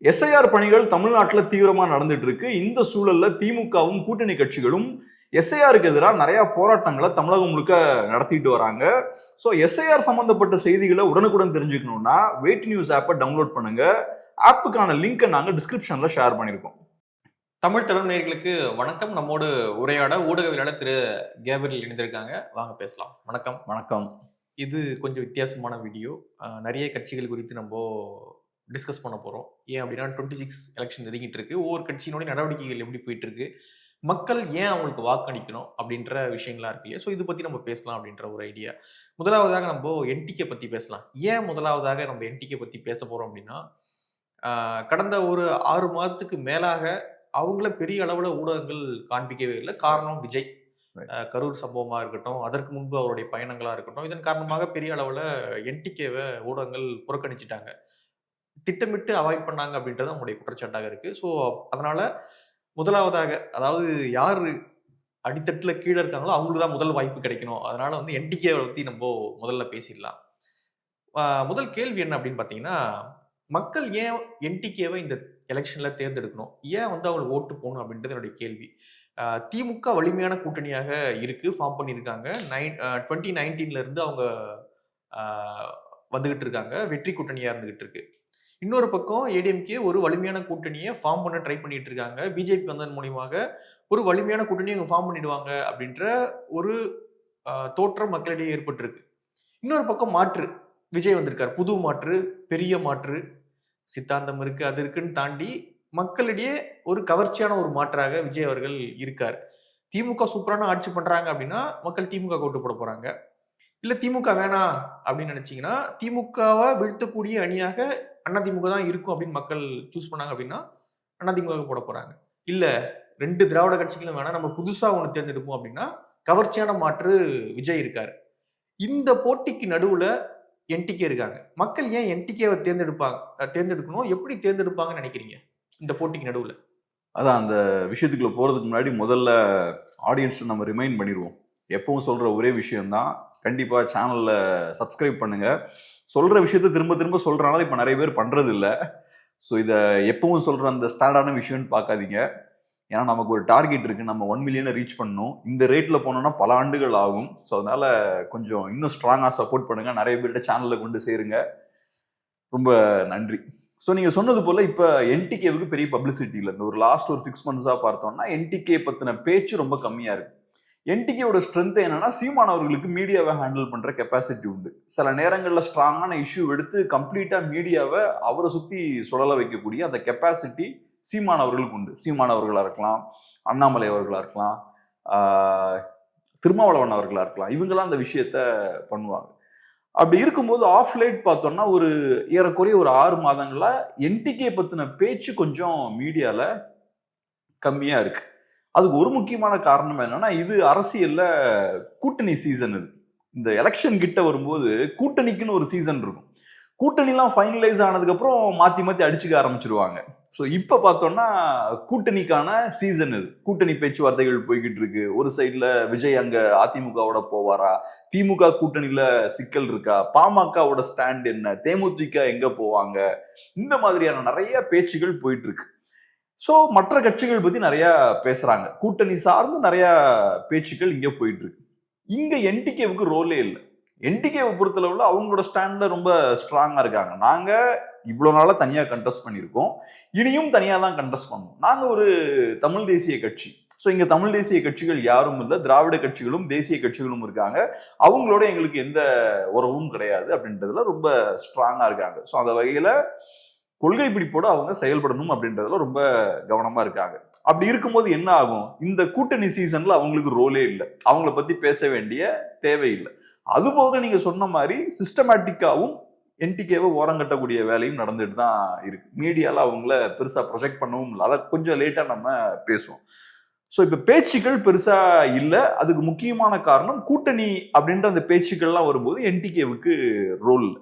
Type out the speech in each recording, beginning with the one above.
SIR பணிகள் தமிழ்நாட்டில் தீவிரமா நடந்துட்டு இருக்கு. இந்த சூழல்ல திமுகவும் கூட்டணி கட்சிகளும் எஸ்ஐஆருக்கு எதிராக நிறைய போராட்டங்களை தமிழகம் முழுக்க நடத்திட்டு வராங்க. ஸோ எஸ்ஐஆர் சம்பந்தப்பட்ட செய்திகளை உடனுக்குடன் தெரிஞ்சுக்கணும்னா வெயிட் நியூஸ் ஆப்பை டவுன்லோட் பண்ணுங்க. ஆப்புக்கான லிங்கை நாங்க டிஸ்கிரிப்ஷன்ல ஷேர் பண்ணியிருக்கோம். தமிழ் தளம் நேயர்களுக்கு வணக்கம். நம்மோடு உரையாட ஊடகவியலாளர் திரு கேப்ரியல் இணைந்திருக்காங்க. வாங்க பேசலாம். வணக்கம். வணக்கம். இது கொஞ்சம் வித்தியாசமான வீடியோ. நிறைய கட்சிகள் குறித்து நம்ம டிஸ்கஸ் பண்ண போறோம். ஏன் அப்படின்னா 26 எலெக்ஷன் நெருங்கிட்டு இருக்கு. ஒவ்வொரு கட்சியினுடைய நடவடிக்கைகள் எப்படி போயிட்டு இருக்கு, மக்கள் ஏன் அவங்களுக்கு வாக்களிக்கணும் அப்படின்ற விஷயங்களா இருக்கு இல்லையா. ஸோ இது பத்தி நம்ம பேசலாம் அப்படின்ற ஒரு ஐடியா. முதலாவதாக நம்ம என்டிகே பத்தி பேசலாம். ஏன் முதலாவதாக நம்ம என்டிகே பத்தி பேச போறோம் அப்படின்னா, கடந்த ஒரு 6 மாதத்துக்கு மேலாக அவங்கள பெரிய அளவுல ஊடகங்கள் காண்பிக்கவே இல்லை. காரணம் விஜய். கரூர் சம்பவமா இருக்கட்டும், அதற்கு முன்பு அவருடைய பயணங்களா இருக்கட்டும், இதன் காரணமாக பெரிய அளவுல என்டிகேவை ஊடகங்கள் புறக்கணிச்சிட்டாங்க, திட்டமிட்டு அவாய்ட் பண்ணாங்க அப்படின்றது அவங்களுடைய குற்றச்சாட்டாக இருக்கு. ஸோ அதனால முதலாவதாக, அதாவது யார் அடித்தட்டுல கீழே இருக்காங்களோ அவங்களுக்கு தான் முதல் வாய்ப்பு கிடைக்கணும். அதனால என்டிகேவை பத்தி நம்ம முதல்ல பேசிடலாம். முதல் கேள்வி என்ன அப்படின்னு பாத்தீங்கன்னா, மக்கள் ஏன் என்டிகேவை இந்த எலெக்ஷன்ல தேர்ந்தெடுக்கணும், ஏன் அவங்களுக்கு ஓட்டு போகணும் அப்படின்றது என்னுடைய கேள்வி. திமுக வலிமையான கூட்டணியாக இருக்கு, ஃபார்ம் பண்ணியிருக்காங்க. 2019 இருந்து அவங்க வந்துகிட்டு இருக்காங்க, வெற்றி கூட்டணியா இருந்துகிட்டு இருக்கு. இன்னொரு பக்கம் ஏடிஎம்கே ஒரு வலிமையான கூட்டணியை ஃபார்ம் பண்ண ட்ரை பண்ணிட்டு இருக்காங்க. பிஜேபி வந்ததன் மூலியமாக ஒரு வலிமையான கூட்டணியை அவங்க ஃபார்ம் பண்ணிடுவாங்க அப்படின்ற ஒரு தோற்றம் மக்களிடையே ஏற்பட்டிருக்கு. இன்னொரு பக்கம் மாற்று, விஜய் வந்திருக்காரு, புது மாற்று, பெரிய மாற்று, சித்தாந்தம் இருக்கு, அது இருக்குன்னு தாண்டி மக்களிடையே ஒரு கவர்ச்சியான ஒரு மாற்றாக விஜய் அவர்கள் இருக்காரு. திமுக சூப்பரான ஆட்சி பண்றாங்க அப்படின்னா மக்கள் திமுக ஓட்டு போட போறாங்க. இல்ல திமுக வேணாம் அப்படின்னு நினைச்சீங்கன்னா திமுகவை வீழ்த்தக்கூடிய அணியாக அதிமுக தான் இருக்கும் அப்படின்னு மக்கள் சூஸ் பண்ணாங்க அப்படின்னா அதிமுக போட போறாங்க. இல்ல 2 திராவிட கட்சிகளும் வேணாம், நம்ம புதுசா ஒண்ணு தேர்ந்தெடுப்போம் அப்படின்னா கவர்ச்சியான மாற்று விஜய் இருக்காரு. இந்த போட்டிக்கு நடுவுல என்டிகே இருக்காங்க. மக்கள் ஏன் என்டிகேவை தேர்ந்தெடுக்கணும், எப்படி தேர்ந்தெடுப்பாங்கன்னு நினைக்கிறீங்க இந்த போட்டிக்கு நடுவுல? அதான், அந்த விஷயத்துக்குள்ள போறதுக்கு முன்னாடி முதல்ல ஆடியன்ஸ் நம்ம ரிமைண்ட் பண்ணிடுவோம். எப்பவும் சொல்ற ஒரே விஷயம்தான், கண்டிப்பா சேனல்ல சப்ஸ்கிரைப் பண்ணுங்க. சொல்ற விஷயத்த திரும்ப திரும்ப சொல்றனால இப்ப நிறைய பேர் பண்றது இல்லை. ஸோ இதை எப்பவும் சொல்ற அந்த ஸ்டாண்டர்டான விஷயம்னு பார்க்காதீங்க. ஏன்னா நமக்கு ஒரு டார்கெட் இருக்கு, நம்ம 1 மில்லியனை ரீச் பண்ணணும். இந்த ரேட்ல போனோம்னா பல ஆண்டுகள் ஆகும். ஸோ அதனால கொஞ்சம் இன்னும் ஸ்ட்ராங்கா சப்போர்ட் பண்ணுங்க, நிறைய பேர்கிட்ட சேனல்ல கொண்டு சேருங்க. ரொம்ப நன்றி. ஸோ நீங்க சொன்னது போல இப்ப என்டிகேவுக்கு பெரிய பப்ளிசிட்டி இல்லை. இந்த ஒரு லாஸ்ட் ஒரு 6 மந்த்ஸா பார்த்தோம்னா என்டிகே பத்தின பேச்சு ரொம்ப கம்மியா இருக்கு. என்டிகேவோட ஸ்ட்ரென்த் என்னன்னா, சீமான் அவர்களுக்கு மீடியாவை ஹேண்டில் பண்ற கெப்பாசிட்டி உண்டு. சில நேரங்கள்ல ஸ்ட்ராங்கான இஷ்யூ எடுத்து கம்ப்ளீட்டா மீடியாவை அவரை சுத்தி சுழல வைக்கக்கூடிய அந்த கெப்பாசிட்டி சீமான் அவர்களுக்கு உண்டு. சீமான் அவர்களா இருக்கலாம், அண்ணாமலை அவர்களா இருக்கலாம், திருமாவளவன் அவர்களா இருக்கலாம், இவங்கெல்லாம் அந்த விஷயத்த பண்ணுவாங்க. அப்படி இருக்கும்போது ஆஃப் லைட் பார்த்தோம்னா ஒரு ஏறக்குறைய ஒரு 6 மாதங்களா என்டிகே பத்தின பேச்சு கொஞ்சம் மீடியால கம்மியா இருக்கு. அதுக்கு ஒரு முக்கியமான காரணம் என்னன்னா, இது அரசியல்ல கூட்டணி சீசன். இது இந்த எலெக்ஷன் கிட்ட வரும்போது கூட்டணிக்குன்னு ஒரு சீசன் இருக்கும். கூட்டணிலாம் ஃபைனலைஸ் ஆனதுக்கு அப்புறம் மாத்தி மாத்தி அடிச்சுக்க ஆரம்பிச்சிருவாங்க. ஸோ இப்ப பார்த்தோம்னா கூட்டணிக்கான சீசன் இது. கூட்டணி பேச்சுவார்த்தைகள் போய்கிட்டு இருக்கு. ஒரு சைட்ல விஜய் அங்க அதிமுகவோட போவாரா, திமுக கூட்டணியில சிக்கல் இருக்கா, பாமகவோட ஸ்டாண்ட் என்ன, தேமுதிக எங்க போவாங்க, இந்த மாதிரியான நிறைய பேச்சுகள் போயிட்டு இருக்கு. ஸோ மற்ற கட்சிகள் பத்தி நிறைய பேசுறாங்க, கூட்டணி சார்ந்து நிறைய பேச்சுக்கள் இங்க போயிட்டு இருக்கு. இங்க என்டிகேவுக்கு ரோலே இல்லை. என்டிகேவை பொறுத்தளவுல அவங்களோட ஸ்டாண்ட்ல ரொம்ப ஸ்ட்ராங்கா இருக்காங்க. நாங்க இவ்வளவு நாளா தனியா கண்டெஸ்ட் பண்ணியிருக்கோம், இனியும் தனியா தான் கண்டெஸ்ட் பண்ணுவோம். நாங்க ஒரு தமிழ் தேசிய கட்சி. ஸோ இங்க தமிழ் தேசிய கட்சிகள் யாரும் இல்லை, திராவிட கட்சிகளும் தேசிய கட்சிகளும் இருக்காங்க. அவங்களோட எங்களுக்கு எந்த உறவும் கிடையாது அப்படின்றதுல ரொம்ப ஸ்ட்ராங்கா இருக்காங்க. ஸோ அந்த வகையில கொள்கை பிடிப்போடு அவங்க செயல்படணும் அப்படின்றதுல ரொம்ப கவனமா இருக்காங்க. அப்படி இருக்கும்போது என்ன ஆகும், இந்த கூட்டணி சீசன்ல அவங்களுக்கு ரோலே இல்லை, அவங்கள பத்தி பேச வேண்டிய தேவையில்லை. அதுபோக நீங்க சொன்ன மாதிரி சிஸ்டமேட்டிக்காவும் என்டிகேவை ஓரங்கட்டக்கூடிய வேலையும் நடந்துட்டு தான் இருக்கு. மீடியால அவங்கள பெருசா ப்ரொஜெக்ட் பண்ணவும் இல்லை. அதை கொஞ்சம் லேட்டா நம்ம பேசுவோம். ஸோ இப்ப பேச்சுக்கள் பெருசா இல்லை. அதுக்கு முக்கியமான காரணம் கூட்டணி அப்படின்ற அந்த பேச்சுக்கள்லாம் வரும்போது என்டிகேவுக்கு ரோல் இல்லை.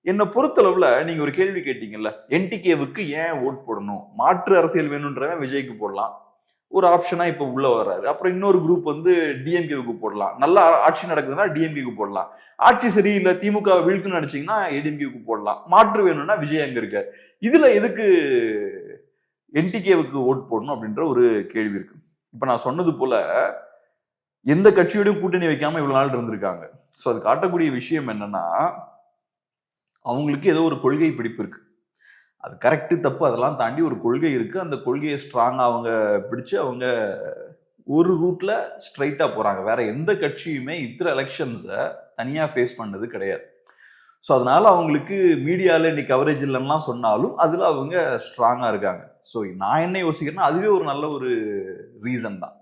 என்னை பொறுத்தளவுல நீங்க ஒரு கேள்வி கேட்டீங்கல்ல, என்டிகேவுக்கு ஏன் ஓட் போடணும், மாற்று அரசியல் வேணும்ன்றவன் விஜய்க்கு போடலாம், ஒரு ஆப்ஷனா இப்ப உள்ள வர்றாரு. அப்புறம் இன்னொரு குரூப் வந்து டிஎம்கேவுக்கு போடலாம். நல்லா ஆட்சி நடக்குதுன்னா டிஎம்கேக்கு போடலாம். ஆட்சி சரியில்லை, திமுக வீழ்த்துன்னு நினைச்சீங்கன்னா ஏடிஎம்கேக்கு போடலாம். மாற்று வேணும்னா விஜய் அங்க இருக்காரு. இதுல எதுக்கு என்டிகேவுக்கு ஓட் போடணும் அப்படின்ற ஒரு கேள்வி இருக்கு. இப்ப நான் சொன்னது போல எந்த கட்சியோடையும் கூட்டணி வைக்காம இவ்வளவு நாள் இருந்திருக்காங்க. சோ அது காட்டக்கூடிய விஷயம் என்னன்னா, அவங்களுக்கு ஏதோ ஒரு கொள்கை பிடிப்பு இருக்கு. அது கரெக்டு தப்பு அதெல்லாம் தாண்டி ஒரு கொள்கை இருக்கு. அந்த கொள்கையை ஸ்ட்ராங்கா அவங்க பிடிச்சு அவங்க ஒரு ரூட்ல ஸ்ட்ரைட்டா போறாங்க. வேற எந்த கட்சியுமே இத்தனை எலெக்ஷன்ஸை தனியா ஃபேஸ் பண்ணது கிடையாது. ஸோ அதனால அவங்களுக்கு மீடியால இன்னைக்கு கவரேஜ் இல்லைன்னா சொன்னாலும் அதுல அவங்க ஸ்ட்ராங்கா இருக்காங்க. ஸோ நான் என்ன யோசிக்கிறேன்னா அதுவே ஒரு நல்ல ஒரு ரீசன் தான்.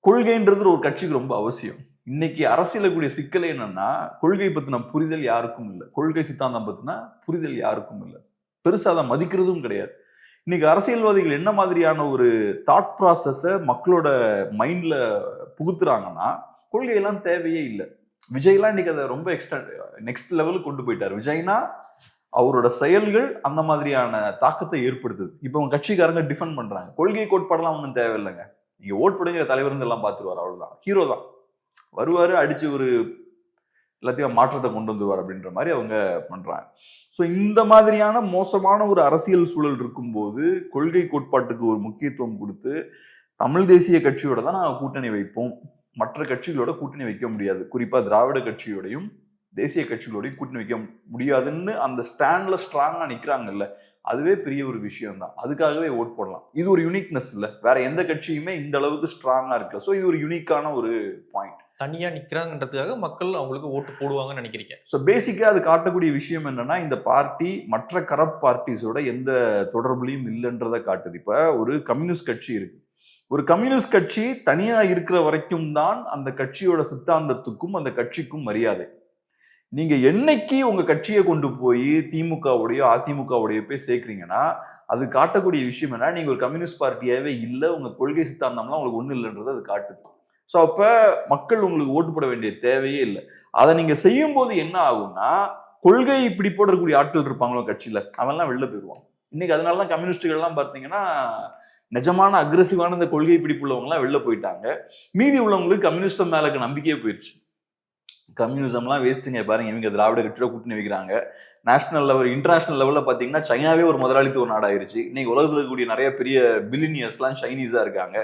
கொள்கைன்றது ஒரு கட்சிக்கு ரொம்ப அவசியம். இன்னைக்கு அரசியல கூடிய சிக்கல் என்னன்னா, கொள்கை பத்தின புரிதல் யாருக்கும் இல்லை. கொள்கை சித்தாந்தம் பத்தின புரிதல் யாருக்கும் இல்லை. பெருசா அதை மதிக்கிறதும் கிடையாது. இன்னைக்கு அரசியல்வாதிகள் என்ன மாதிரியான ஒரு தாட் ப்ராசஸ மக்களோட மைண்ட்ல புகுத்துறாங்கன்னா, கொள்கையெல்லாம் தேவையே இல்லை. விஜய்லாம் இன்னைக்கு அதை ரொம்ப நெக்ஸ்ட் லெவலுக்கு கொண்டு போயிட்டார். விஜய்னா அவரோட செயல்கள் அந்த மாதிரியான தாக்கத்தை ஏற்படுத்துது. இப்போ அவங்க கட்சிக்காரங்க டிஃபெண்ட் பண்றாங்க. கொள்கை கோட்பாடெல்லாம் ஒன்றும் தேவையில்லைங்க. நீங்க ஓட் போடுங்க, தலைவர் எல்லாம் பார்த்துருவார், அவ்வளவுதான். ஹீரோ தான் வருவாரு, அடிச்சு ஒரு எல்லாத்தையும் மாற்றத்தை கொண்டு வந்துருவார் அப்படின்ற மாதிரி அவங்க பண்றாங்க. ஸோ இந்த மாதிரியான மோசமான ஒரு அரசியல் சூழல் இருக்கும்போது கொள்கை கோட்பாட்டுக்கு ஒரு முக்கியத்துவம் கொடுத்து தமிழ் தேசிய கட்சியோட தான் நாங்கள் கூட்டணி வைப்போம், மற்ற கட்சிகளோட கூட்டணி வைக்க முடியாது, குறிப்பா திராவிட கட்சியோடையும் தேசிய கட்சிகளோடையும் கூட்டணி வைக்க முடியாதுன்னு அந்த ஸ்டாண்ட்ல ஸ்ட்ராங்கா நிக்கிறாங்கல்ல, அதுவே பெரிய ஒரு விஷயம் தான். அதுக்காகவே ஓட் போடலாம். இது ஒரு யூனிக்னஸ் இல்ல, வேற எந்த கட்சியுமே இந்த அளவுக்கு ஸ்ட்ராங்கா இருக்கு. ஸோ இது ஒரு யூனிக்கான ஒரு பாயிண்ட். தனியா நிக்கிறாங்கன்றதுக்காக மக்கள் அவங்களுக்கு ஓட்டு போடுவாங்கன்னு நினைக்கிறீங்க? ஸோ பேசிக்கா அது காட்டக்கூடிய விஷயம் என்னன்னா, இந்த பார்ட்டி மற்ற கரப்ட் பார்ட்டிஸோட எந்த தொடர்புலையும் இல்லைன்றதை காட்டுது. இப்ப ஒரு கம்யூனிஸ்ட் கட்சி இருக்கு. ஒரு கம்யூனிஸ்ட் கட்சி தனியா இருக்கிற வரைக்கும் தான் அந்த கட்சியோட சித்தாந்தத்துக்கும் அந்த கட்சிக்கும் மரியாதை. நீங்க என்னைக்கு உங்க கட்சியை கொண்டு போய் திமுகவுடையோ அதிமுகவுடையோ போய் சேர்க்கிறீங்கன்னா அது காட்டக்கூடிய விஷயம் என்ன, நீங்க ஒரு கம்யூனிஸ்ட் பார்ட்டியாவே இல்லை, உங்க கொள்கை சித்தாந்தம்லாம் உங்களுக்கு ஒண்ணு இல்லைன்றது அது காட்டுது. ஸோ அப்ப மக்கள் உங்களுக்கு ஓட்டு போட வேண்டிய தேவையே இல்லை. அதை நீங்க செய்யும் போது என்ன ஆகும்னா, கொள்கை இப்படி போடக்கூடிய ஆட்கள் இருப்பாங்களோ கட்சியில, அவன்லாம் வெளில போயிடுவான். இன்னைக்கு அதனாலதான் கம்யூனிஸ்டுகள்லாம் பார்த்தீங்கன்னா நிஜமான அக்ரெசிவான இந்த கொள்கை பிடிப்புள்ளவங்க எல்லாம் வெளில போயிட்டாங்க. மீதி உள்ளவங்களுக்கு கம்யூனிஸ்டம் மேல நம்பிக்கையே போயிடுச்சு. கம்யூனிசம்லாம் வேஸ்ட்டுங்க, பாருங்க இவங்க திராவிட கட்சியோட கூட்டணி வைக்கிறாங்க. நேஷனல் லெவல் இன்டர்நேஷனல் லெவலில் பார்த்தீங்கன்னா சைனாவே ஒரு முதலாளித்துவ நாடாயிருச்சு. இன்னைக்கு உலகத்தில் இருக்கக்கூடிய நிறைய பெரிய பில்லினியர்ஸ்லாம் சைனீஸாக இருக்காங்க.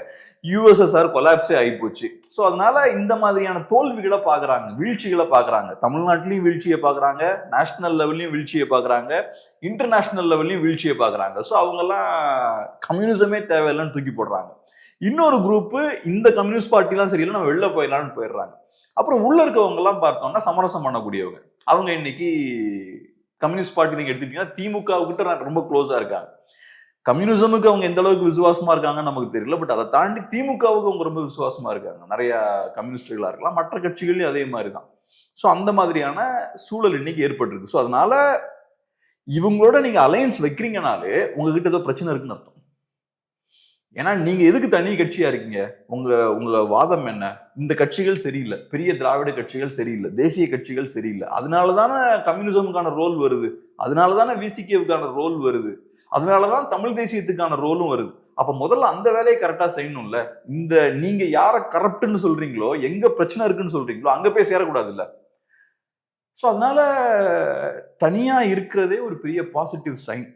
யூஎஸ்எஸ்ஆர் கொலாப்ஸே ஆகிப்போச்சு. ஸோ அதனால இந்த மாதிரியான தோல்விகளை பார்க்குறாங்க, வீழ்ச்சிகளை பார்க்குறாங்க. தமிழ்நாட்டிலையும் வீழ்ச்சியை பார்க்குறாங்க, நேஷனல் லெவல்லையும் வீழ்ச்சியை பார்க்குறாங்க, இன்டர்நேஷனல் லெவல்லையும் வீழ்ச்சியை பார்க்குறாங்க. ஸோ அவங்கெல்லாம் கம்யூனிசமே தேவையில்லைன்னு தூக்கி போடுறாங்க. இன்னொரு குரூப்பு இந்த கம்யூனிஸ்ட் பார்ட்டிலாம் சரியில்லை, நம்ம வெளில போயிடலான்னு போயிடுறாங்க. அப்புறம் உள்ள இருக்கவங்க எல்லாம் பார்த்தோம்னா சமரசம் பண்ணக்கூடியவங்க. அவங்க இன்னைக்கு கம்யூனிஸ்ட் பார்ட்டி நீங்க எடுத்துட்டீங்கன்னா திமுக கிட்ட ரொம்ப க்ளோஸா இருக்காங்க. கம்யூனிசமுக்கு அவங்க எந்த அளவுக்கு விசுவாசமா இருக்காங்கன்னு நமக்கு தெரியல. பட் அதை தாண்டி திமுகவுக்கு அவங்க ரொம்ப விசுவாசமா இருக்காங்க. நிறைய கம்யூனிஸ்டுகளா இருக்கலாம், மற்ற கட்சிகள்லயும் அதே மாதிரி தான். ஸோ அந்த மாதிரியான சூழல் இன்னைக்கு ஏற்பட்டிருக்கு. ஸோ அதனால இவங்களோட நீங்க அலையன்ஸ் வைக்கிறீங்கனாலே உங்ககிட்ட ஏதோ பிரச்சனை இருக்குன்னு அர்த்தம். ஏன்னா நீங்க எதுக்கு தனி கட்சியா இருக்கீங்க? உங்க வாதம் என்ன? இந்த கட்சிகள் சரியில்லை, பெரிய திராவிட கட்சிகள் சரியில்லை, தேசிய கட்சிகள் சரியில்லை, அதனாலதானே கம்யூனிசமுக்கான ரோல் வருது, அதனாலதானே விசிகேவுக்கான ரோல் வருது, அதனாலதான் தமிழ் தேசியத்துக்கான ரோலும் வருது. அப்ப முதல்ல அந்த வேலையை கரெக்டா செய்யணும்ல. இந்த நீங்க யார கரப்ட்னு சொல்றீங்களோ, எங்க பிரச்சனை இருக்குன்னு சொல்றீங்களோ அங்க போய் சேரக்கூடாது இல்ல. சோ அதனால தனியா இருக்கிறதே ஒரு பெரிய பாசிட்டிவ் சைன்.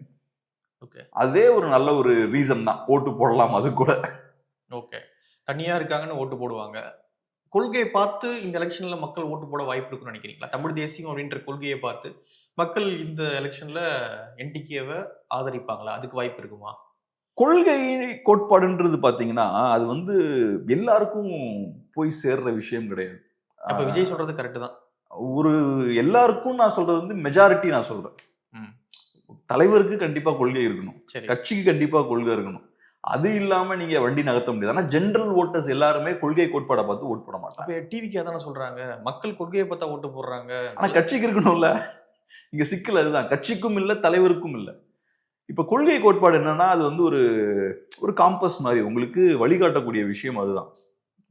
ஓகே, அதே ஒரு நல்ல ஒரு ரீசன் தான், ஓட்டு போடலாம் அது கூட. ஓகே, தனியா இருக்காங்கன்னு ஓட்டு போடுவாங்க. கொள்கையை பார்த்து இந்த எலெக்ஷன்ல மக்கள் ஓட்டு போட வாய்ப்பு இருக்குன்னு நினைக்கிறீங்களா? தமிழ் தேசியம் அப்படின்ற கொள்கையை பார்த்து மக்கள் இந்த எலெக்ஷன்ல என்டிகேவை ஆதரிப்பாங்களா? அதுக்கு வாய்ப்பு இருக்குமா? கொள்கை கோட்பாடுன்றது பாத்தீங்கன்னா அது வந்து எல்லாருக்கும் போய் சேர்ற விஷயம் கிடையாது. அப்ப விஜய் சொல்றது கரெக்ட் தான். ஒரு எல்லாருக்கும் நான் சொல்றது வந்து மெஜாரிட்டி நான் சொல்றேன். தலைவருக்கு கண்டிப்பா கொள்கை இருக்கணும், கட்சிக்கு கண்டிப்பா கொள்கை இருக்கணும். அது இல்லாம நீங்க வண்டி நகர்த்த முடியாது. ஆனா ஜெனரல் ஓட்டர்ஸ் எல்லாருமே கொள்கை கோட்பாடை பார்த்து ஓட்டு போட மாட்டாங்க. டிவிக்கு அதான சொல்றாங்க, மக்கள் கொள்கையை பார்த்தா ஓட்டு போடுறாங்க. ஆனா கட்சிக்கு இருக்கணும்ல. இங்க சிக்கல் அதுதான், கட்சிக்கும் இல்ல தலைவருக்கும் இல்ல. இப்ப கொள்கை கோட்பாடு என்னன்னா அது வந்து ஒரு காம்பஸ் மாதிரி உங்களுக்கு வழிகாட்டக்கூடிய விஷயம். அதுதான்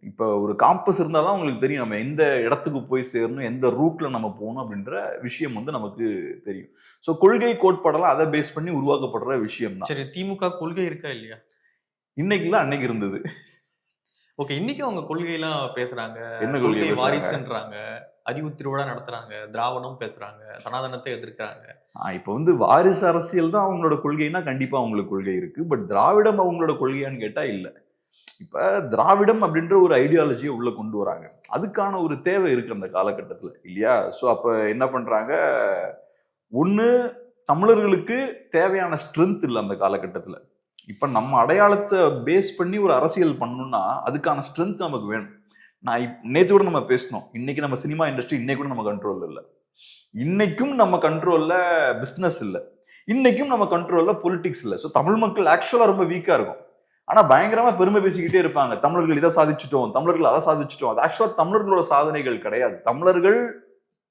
இப்ப ஒரு காம்பஸ் இருந்தாதான் உங்களுக்கு தெரியும் நம்ம எந்த இடத்துக்கு போய் சேரணும், எந்த ரூட்ல நம்ம போகணும் அப்படின்ற விஷயம் வந்து நமக்கு தெரியும். சோ கொள்கை கோட்பாடெல்லாம் அதை பேஸ் பண்ணி உருவாக்கப்படுற விஷயம் தான். சரி, திமுக கொள்கை இருக்கா இல்லையா? இன்னைக்குல அன்னைக்கு இருந்தது. ஓகே, இன்னைக்கும் அவங்க கொள்கையெல்லாம் பேசுறாங்க, என்ன கொள்கை கொள்கை பேசுறாங்க? வாரிசுன்றாங்க, அறிவு திருவிழா நடத்துறாங்க, திராவிடம் பேசுறாங்க, சனாதனத்தை எதிர்க்கிறாங்க. இப்ப வந்து வாரிசு அரசியல் தான் அவங்களோட கொள்கைன்னா கண்டிப்பா அவங்களுக்கு கொள்கை இருக்கு. பட் திராவிடம் அவங்களோட கொள்கையான்னு கேட்டா இல்ல. இப்ப திராவிடம் அப்படின்ற ஒரு ஐடியாலஜியை உள்ள கொண்டு வராங்க. அதுக்கான ஒரு தேவை இருக்கு அந்த காலகட்டத்துல இல்லையா? சோ அப்ப என்ன பண்றாங்க, ஒண்ணு தமிழர்களுக்கு தேவையான ஸ்ட்ரென்த் இல்லை அந்த காலகட்டத்துல. இப்ப நம்ம அடையாளத்தை பேஸ் பண்ணி ஒரு அரசியல் பண்ணணும்னா அதுக்கான ஸ்ட்ரென்த் நமக்கு வேணும். நேற்று கூட நம்ம பேசணும், இன்னைக்கு நம்ம சினிமா இண்டஸ்ட்ரி இன்னைக்கு கூட நம்ம கண்ட்ரோல்ல இல்லை. இன்னைக்கும் நம்ம கண்ட்ரோல்ல பிசினஸ் இல்லை, இன்னைக்கும் நம்ம கண்ட்ரோல்ல பொலிட்டிக்ஸ் இல்லை. ஸோ தமிழ் மக்கள் ஆக்சுவலா ரொம்ப வீக்கா இருக்கும். ஆனா பயங்கரமா பெருமை பேசிக்கிட்டே இருப்பாங்க, தமிழர்கள் இதை சாதிச்சிட்டோம், தமிழர்கள் அதை சாதிச்சிட்டோம். அது ஆக்சுவலா தமிழர்களோட சாதனைகள் கிடையாது. தமிழர்கள்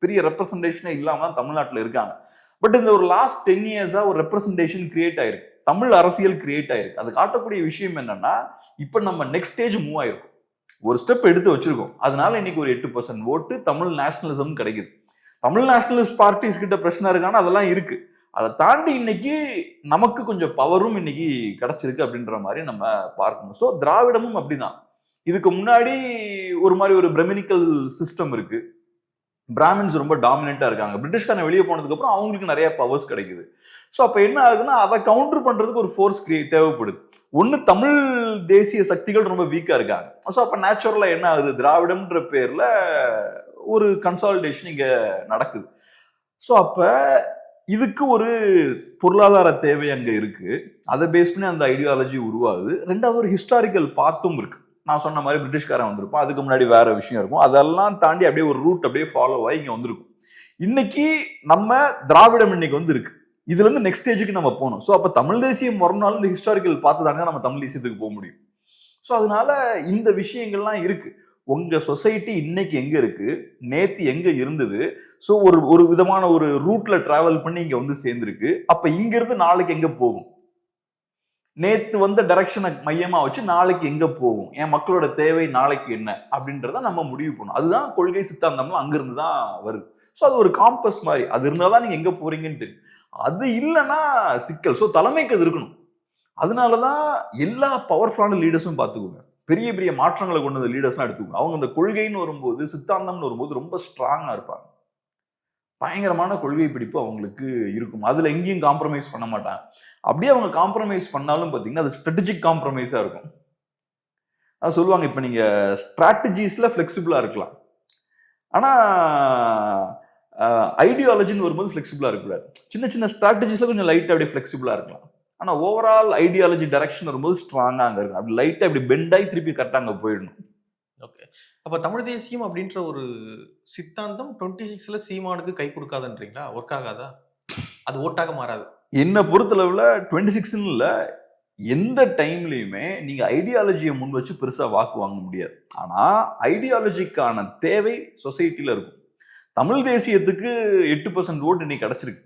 பெரிய ரெப்ரசன்டேஷனே இல்லாம தான் தமிழ்நாட்டில் இருக்காங்க. பட் இந்த ஒரு லாஸ்ட் 10 இயர்ஸா ஒரு ரெப்ரசன்டேஷன் கிரியேட் ஆயிருக்கு, தமிழ் அரசியல் கிரியேட் ஆயிருக்கு. அது காட்டக்கூடிய விஷயம் என்னன்னா, இப்ப நம்ம நெக்ஸ்ட் ஸ்டேஜ் மூவ் ஆயிருக்கும், ஒரு ஸ்டெப் எடுத்து வச்சிருக்கோம். அதனால இன்னைக்கு ஒரு 8% ஓட்டு தமிழ் நேஷனலிசம் கிடைக்குது. தமிழ் நேஷனலிஸ்ட் பார்ட்டிஸ் கிட்ட பிரச்சனை இருக்கான அதெல்லாம் இருக்கு. அதை தாண்டி இன்னைக்கு நமக்கு கொஞ்சம் பவரும் இன்னைக்கு கிடைச்சிருக்கு அப்படின்ற மாதிரி நம்ம பார்க்கணும். ஸோ திராவிடமும் அப்படிதான். இதுக்கு முன்னாடி ஒரு மாதிரி ஒரு பிரமினிக்கல் சிஸ்டம் இருக்கு, பிராமின்ஸ் ரொம்ப டாமினண்டா இருக்காங்க. பிரிட்டிஷ்காரன் வெளியே போனதுக்கு அப்புறம் அவங்களுக்கு நிறைய பவர்ஸ் கிடைக்குது. ஸோ அப்ப என்ன ஆகுதுன்னா, அதை கவுண்டர் பண்றதுக்கு ஒரு ஃபோர்ஸ் தேவைப்படுது. ஒன்னு தமிழ் தேசிய சக்திகள் ரொம்ப வீக்கா இருக்காங்க. ஸோ அப்ப நேச்சுரலா என்ன ஆகுது, திராவிடம்ன்ற பேர்ல ஒரு கன்சாலிடேஷன் இங்க நடக்குது. ஸோ அப்ப இதுக்கு ஒரு பொருளாதார தேவை அங்க இருக்கு, அதை பேஸ் பண்ணி அந்த ஐடியாலஜி உருவாகுது. ரெண்டாவது ஒரு ஹிஸ்டாரிக்கல் பாத்தும் இருக்கு. நான் சொன்ன மாதிரி பிரிட்டிஷ்காரன் வந்திருப்பான், அதுக்கு முன்னாடி வேற விஷயம் இருக்கும். அதெல்லாம் தாண்டி அப்படியே ஒரு ரூட் அப்படியே ஃபாலோ ஆகி இங்க வந்திருக்கும். இன்னைக்கு நம்ம திராவிடம் இன்னைக்கு வந்து இருக்கு, இதுல இருந்து நெக்ஸ்ட் ஸ்டேஜுக்கு நம்ம போகணும். ஸோ அப்ப தமிழ் தேசியம் வரனாலும் இந்த ஹிஸ்டாரிக்கல் பார்த்து தாங்க நம்ம தமிழ் தேசியத்துக்கு போக முடியும். ஸோ அதனால இந்த விஷயங்கள்லாம் இருக்கு. உங்க சொசைட்டி இன்னைக்கு எங்க இருக்கு, நேத்து எங்க இருந்தது. ஸோ ஒரு விதமான ஒரு ரூட்ல டிராவல் பண்ணி இங்க வந்து சேர்ந்திருக்கு. அப்ப இங்க இருந்து நாளைக்கு எங்க போகும், நேத்து வந்த டைரக்ஷனை மையமா வச்சு நாளைக்கு எங்க போகும், என் மக்களோட தேவை நாளைக்கு என்ன அப்படின்றத நம்ம முடிவு பண்ணணும். அதுதான் கொள்கை சித்தாந்தம்லாம் அங்கிருந்து தான் வருது. ஸோ அது ஒரு காம்பஸ் மாதிரி, அது இருந்தாதான் நீங்க எங்க போறீங்கன்னு தெரியும். அது இல்லைன்னா சிக்கல். ஸோ தலைமைக்கு அது இருக்கணும். அதனாலதான் எல்லா பவர்ஃபுல்லான லீடர்ஸும் பார்த்துக்கோங்க, பெரிய பெரிய மாற்றங்களை கொண்டு வந்த லீடர்ஸ்லாம் எடுத்துக்கோங்க, அவங்க அந்த கொள்கைன்னு வரும்போது, சித்தாந்தம்னு வரும்போது ரொம்ப ஸ்ட்ராங்கா இருப்பாங்க. பயங்கரமான கொள்கை பிடிப்பு அவங்களுக்கு இருக்கும். அதுல எங்கேயும் காம்ப்ரமைஸ் பண்ண மாட்டாங்க. அப்படியே அவங்க காம்ப்ரமைஸ் பண்ணாலும் பாத்தீங்கன்னா அது ஸ்ட்ராட்டஜிக் காம்ப்ரமைஸா இருக்கும். அது சொல்லுவாங்க, இப்ப நீங்க ஸ்ட்ராட்டஜிஸ்ல பிளெக்சிபிளா இருக்கலாம், ஆனா ஐடியாலஜின்னு வரும்போது பிளெக்சிபிளா இருக்கக்கூடாது. சின்ன சின்ன ஸ்ட்ராட்டஜிஸ்ல கொஞ்சம் லைட்டா அப்படியே பிளெக்சிபிளா இருக்கலாம், ஆனா ஓவரால் ஐடியாலஜி டைரக்ஷன் வரும்போது ஸ்ட்ராங்கா அங்க இருக்கும். அப்படி லைட்டா இப்படி பெண்டாகி திருப்பி கரெக்டா அங்க போயிடணும். ஓகே, அப்ப தமிழ் தேசியம் அப்படின்ற ஒரு சித்தாந்தம் 26ல சீமானுக்கு கை கொடுக்காதுன்றீங்களா? ஒர்க் ஆகாதா? அது ஓட்டாக மாறாது. என்ன பொறுத்தளவுல 26ன்னு இல்ல, எந்த டைம்லயுமே நீங்க ஐடியாலஜியை முன் வச்சு பெருசா வாக்கு வாங்க முடியாது. ஆனா ஐடியாலஜிக்கான தேவை சொசைட்டில இருக்கும். தமிழ் தேசியத்துக்கு 8% ஓட்டு இன்னைக்கு கிடைச்சிருக்கு.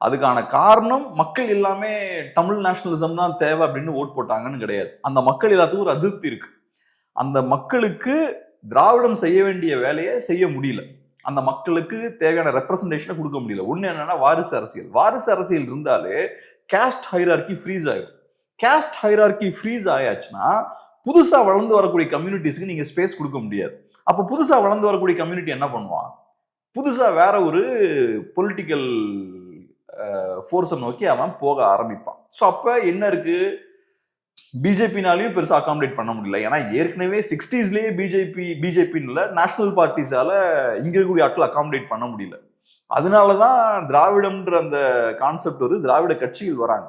அதுக்கான காரணம் மக்கள் எல்லாமே தமிழ் நேஷனலிசம் தான் தேவை அப்படின்னு ஓட் போட்டாங்கன்னு கிடையாது. அந்த மக்கள் எல்லாத்துக்கும் ஒரு அதிருப்தி இருக்கு. அந்த மக்களுக்கு திராவிடம் செய்ய வேண்டிய வேலையை செய்ய முடியல, அந்த மக்களுக்கு தேவையான ரெப்ரசன்டேஷனை கொடுக்க முடியல. ஒண்ணு என்னன்னா வாரிசு அரசியல். வாரிசு அரசியல் இருந்தாலே கேஸ்ட் ஹைரார்கி ஃப்ரீஸ் ஆயிடும். கேஸ்ட் ஹைரார்கி ஃப்ரீஸ் ஆயாச்சுன்னா புதுசா வளர்ந்து வரக்கூடிய கம்யூனிட்டிஸ்க்கு நீங்க ஸ்பேஸ் கொடுக்க முடியாது. அப்ப புதுசா வளர்ந்து வரக்கூடிய கம்யூனிட்டி என்ன பண்ணுவான், புதுசா வேற ஒரு பொலிட்டிக்கல் ஃபோர்ஸை நோக்கி அவன் போக ஆரம்பிப்பான். ஸோ அப்ப என்ன இருக்கு, பிஜேபினாலையும் பெருசா அகாமடேட் பண்ண முடியல. ஏன்னா ஏற்கனவே 60ஸ்லயே பிஜேபின்னு நேஷனல் பார்ட்டிஸால இங்க இருக்கக்கூடிய ஆட்கள் அகாமடேட் பண்ண முடியல. அதனாலதான் திராவிடம்ன்ற அந்த கான்செப்ட் வருது, திராவிட கட்சிகள் வராங்க.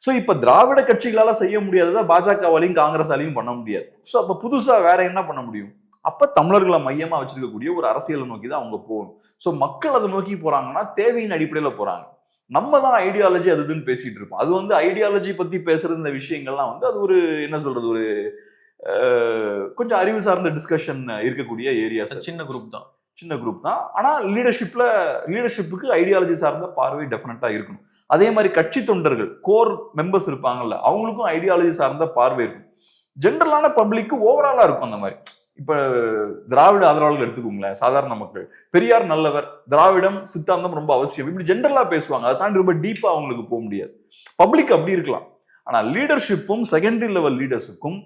ஸோ இப்ப திராவிட கட்சிகளால செய்ய முடியாததை பாஜகவாலையும் காங்கிரஸாலையும் பண்ண முடியாது. ஸோ அப்ப புதுசா வேற என்ன பண்ண முடியும், அப்ப தமிழர்களை மையமா வச்சிருக்கக்கூடிய ஒரு அரசியலை நோக்கி தான் அவங்க போகணும். ஸோ மக்கள் அதை நோக்கி போறாங்கன்னா தேவையின் அடிப்படையில போறாங்க. நம்ம தான் ஐடியாலஜி அதுன்னு பேசிட்டு இருப்போம். அது வந்து ஐடியாலஜி பத்தி பேசுறது இந்த விஷயங்கள்லாம் வந்து அது ஒரு என்ன சொல்றது, ஒரு கொஞ்சம் அறிவு சார்ந்த டிஸ்கஷன் இருக்கக்கூடிய ஏரியாஸ். சின்ன குரூப் தான். ஆனா லீடர்ஷிப்புக்கு ஐடியாலஜி சார்ந்த பார்வை டெஃபினட்டா இருக்கணும். அதே மாதிரி கட்சி தொண்டர்கள் கோர் மெம்பர்ஸ் இருப்பாங்கல்ல, அவங்களுக்கும் ஐடியாலஜி சார்ந்த பார்வை இருக்கும். ஜென்ரலான பப்ளிக்கு ஓவராலா இருக்கும் அந்த மாதிரி. இப்ப திராவிட ஆதரவாளர்கள் எடுத்துக்கோங்களேன், சாதாரண மக்கள் பெரியார் நல்லவர், திராவிடம் சித்தாந்தம் ரொம்ப அவசியம், இப்படி ஜென்ரலா பேசுவாங்க. அதை தாண்டி ரொம்ப டீப்பா அவங்களுக்கு போக முடியாது. பப்ளிக் அப்படி இருக்கலாம். ஆனா லீடர்ஷிப்பும் செகண்டரி லெவல் லீடர்ஸுக்கும்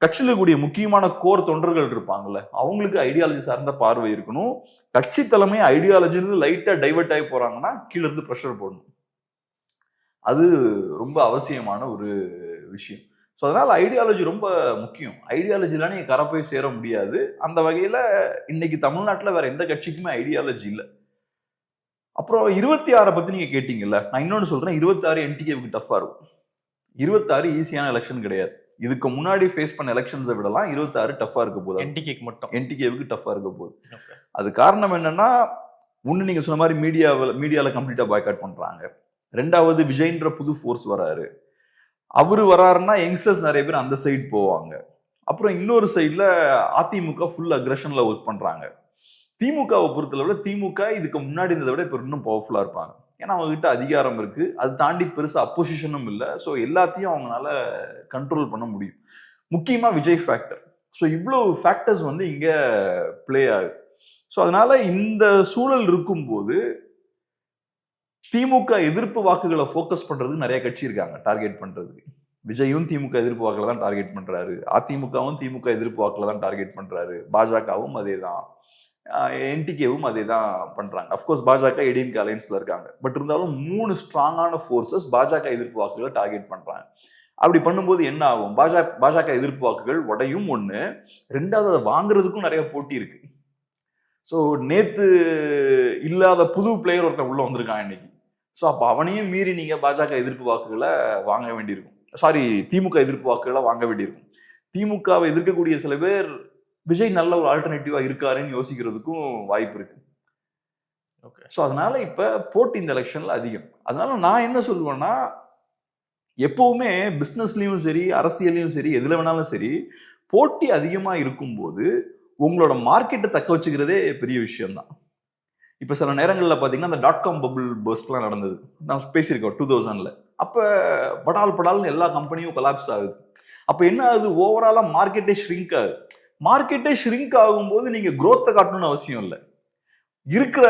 கட்சியில் கூடிய முக்கியமான கோர் தொண்டர்கள் இருப்பாங்கல்ல, அவங்களுக்கு ஐடியாலஜி சார்ந்த பார்வை இருக்கணும். கட்சி தலைமை ஐடியாலஜி லைட்டா டைவர்ட் ஆகி போறாங்கன்னா கீழே இருந்து ப்ரெஷர் போடணும். அது ரொம்ப அவசியமான ஒரு விஷயம். ஸோ அதனால ஐடியாலஜி ரொம்ப முக்கியம். ஐடியாலஜிலாம் நீங்க கரை போய் சேர முடியாது. அந்த வகையில இன்னைக்கு தமிழ்நாட்டில் வேற எந்த கட்சிக்குமே ஐடியாலஜி இல்லை. அப்புறம் 26 பத்தி நீங்க கேட்டீங்கல்ல, நான் இன்னொன்னு சொல்றேன். 26 என்டிகேவுக்கு டஃபா இருக்கும். 26 ஈஸியான எலெக்ஷன் கிடையாது. இதுக்கு முன்னாடி ஃபேஸ் பண்ண எலெக்ஷன்ஸை விடலாம் 26 டஃபா இருக்க போகுது. என்டிகேவுக்கு டஃபா இருக்க போகுது. அது காரணம் என்னன்னா, ஒண்ணு நீங்க சொன்ன மாதிரி மீடியால கம்ப்ளீட்டா பாய்காட் பண்றாங்க. ரெண்டாவது விஜய்ன்ற புது ஃபோர்ஸ் வராரு. அவரு வராருன்னா யங்ஸ்டர்ஸ் நிறைய பேர் அந்த சைடு போவாங்க. அப்புறம் இன்னொரு சைட்ல அதிமுக ஃபுல் அக்ரஷன்ல ஒர்க் பண்றாங்க. திமுகவை பொறுத்தளவுல திமுக இதுக்கு முன்னாடி இருந்ததை விட இப்ப இன்னும் பவர்ஃபுல்லா இருப்பாங்க. ஏன்னா அவங்க கிட்ட அதிகாரம் இருக்கு. அது தாண்டி பெருசா அப்போசிஷனும் இல்லை. ஸோ எல்லாத்தையும் அவங்களால கண்ட்ரோல் பண்ண முடியும். முக்கியமா விஜய் ஃபேக்டர். ஸோ இவ்வளவு ஃபேக்டர்ஸ் வந்து இங்க பிளே ஆகுது. ஸோ அதனால இந்த சூழல் இருக்கும்போது திமுக எதிர்ப்பு வாக்குகளை ஃபோக்கஸ் பண்றதுக்கு நிறைய கட்சி இருக்காங்க டார்கெட் பண்றதுக்கு. விஜயும் திமுக எதிர்ப்பு வாக்குல தான் டார்கெட் பண்றாரு. அதிமுகவும் திமுக எதிர்ப்பு வாக்குல தான் டார்கெட் பண்றாரு. பாஜகவும் அதே தான், என்டிகேவும் அதே தான் பண்றாங்க. அப்கோர்ஸ் பாஜக ஏடிஎம்கே அலையன்ஸ்ல இருக்காங்க. பட் இருந்தாலும் 3 ஸ்ட்ராங்கான ஃபோர்ஸஸ் பாஜக எதிர்ப்பு வாக்குகளை டார்கெட் பண்றாங்க. அப்படி பண்ணும்போது என்ன ஆகும்? பாஜக எதிர்ப்பு வாக்குகள் உடையும் ஒண்ணு. ரெண்டாவது அதை வாங்குறதுக்கும் நிறைய போட்டி இருக்கு. ஸோ நேத்து இல்லாத புது பிளேயர் ஒருத்தன் உள்ள வந்திருக்கான் இன்னைக்கு. ஸோ அப்போ அவனையும் மீறி நீங்க பாஜக எதிர்ப்பு வாக்குகளை வாங்க வேண்டியிருக்கும். திமுக எதிர்ப்பு வாக்குகளை வாங்க வேண்டியிருக்கும். திமுகவை எதிர்க்கக்கூடிய சில பேர் விஜய் நல்ல ஒரு ஆல்டர்னேட்டிவா இருக்காருன்னு யோசிக்கிறதுக்கும் வாய்ப்பு இருக்கு. ஸோ அதனால இப்ப போட்டி இந்த எலெக்ஷன்ல அதிகம். அதனால நான் என்ன சொல்லுவேன்னா, எப்பவுமே பிசினஸ்லயும் சரி, அரசியலையும் சரி, எதுல வேணாலும் சரி, போட்டி அதிகமா இருக்கும்போது உங்களோட மார்க்கெட்டை தக்க வச்சுக்கிறதே பெரிய விஷயம் தான். இப்ப சில நேரங்கள்ல பாத்தீங்கன்னா அந்த .com பபிள் பர்ஸ்ட்லாம் நடந்தது. நான் பேசியிருக்கோம் 2000ல. அப்ப படால்னு எல்லா கம்பெனியும் கொலாப்ஸ் ஆகுது. அப்ப என்ன ஆகுது? ஓவராலா மார்க்கெட்டே ஷ்ரிங்க் ஆகுது. மார்க்கெட்டே ஷ்ரிங்க் ஆகும்போது நீங்க குரோத்தை காட்டணும்னு அவசியம் இல்லை. இருக்கிற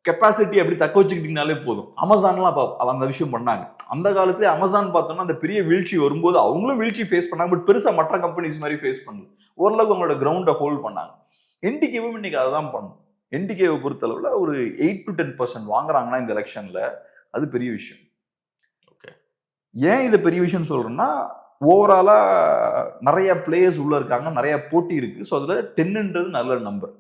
கெப்பாசிட்டி அப்படி தக்க வச்சுக்கிட்டீங்கனாலே போதும். அமேசான்லாம் அந்த விஷயம் பண்ணாங்க. அந்த காலத்துல அமேசான் பார்த்தோம்னா அந்த பெரிய வீழ்ச்சி வரும்போது அவங்களும் வீழ்ச்சி ஃபேஸ் பண்ணாங்க. பட் பெருசா மற்ற கம்பெனிஸ் மாதிரி ஃபேஸ் பண்ணல. ஓரளவுக்கு அவங்களோட கிரவுண்டை ஹோல்ட் பண்ணாங்க. என்டிகேவும் இன்னைக்கு அதை தான் பண்ணும். என்டிகேவை பொறுத்தளவுல ஒரு 8 to 10% வாங்குறாங்கன்னா இந்த எலெக்ஷன்ல அது பெரிய விஷயம். ஏன் இது பெரிய விஷயம் சொல்றேன்னா, ஓவராலா நிறைய பிளேயர்ஸ் உள்ள இருக்காங்க, நிறைய போட்டி இருக்கு. ஸோ அதுல 10ன்றது நல்ல நம்பர்.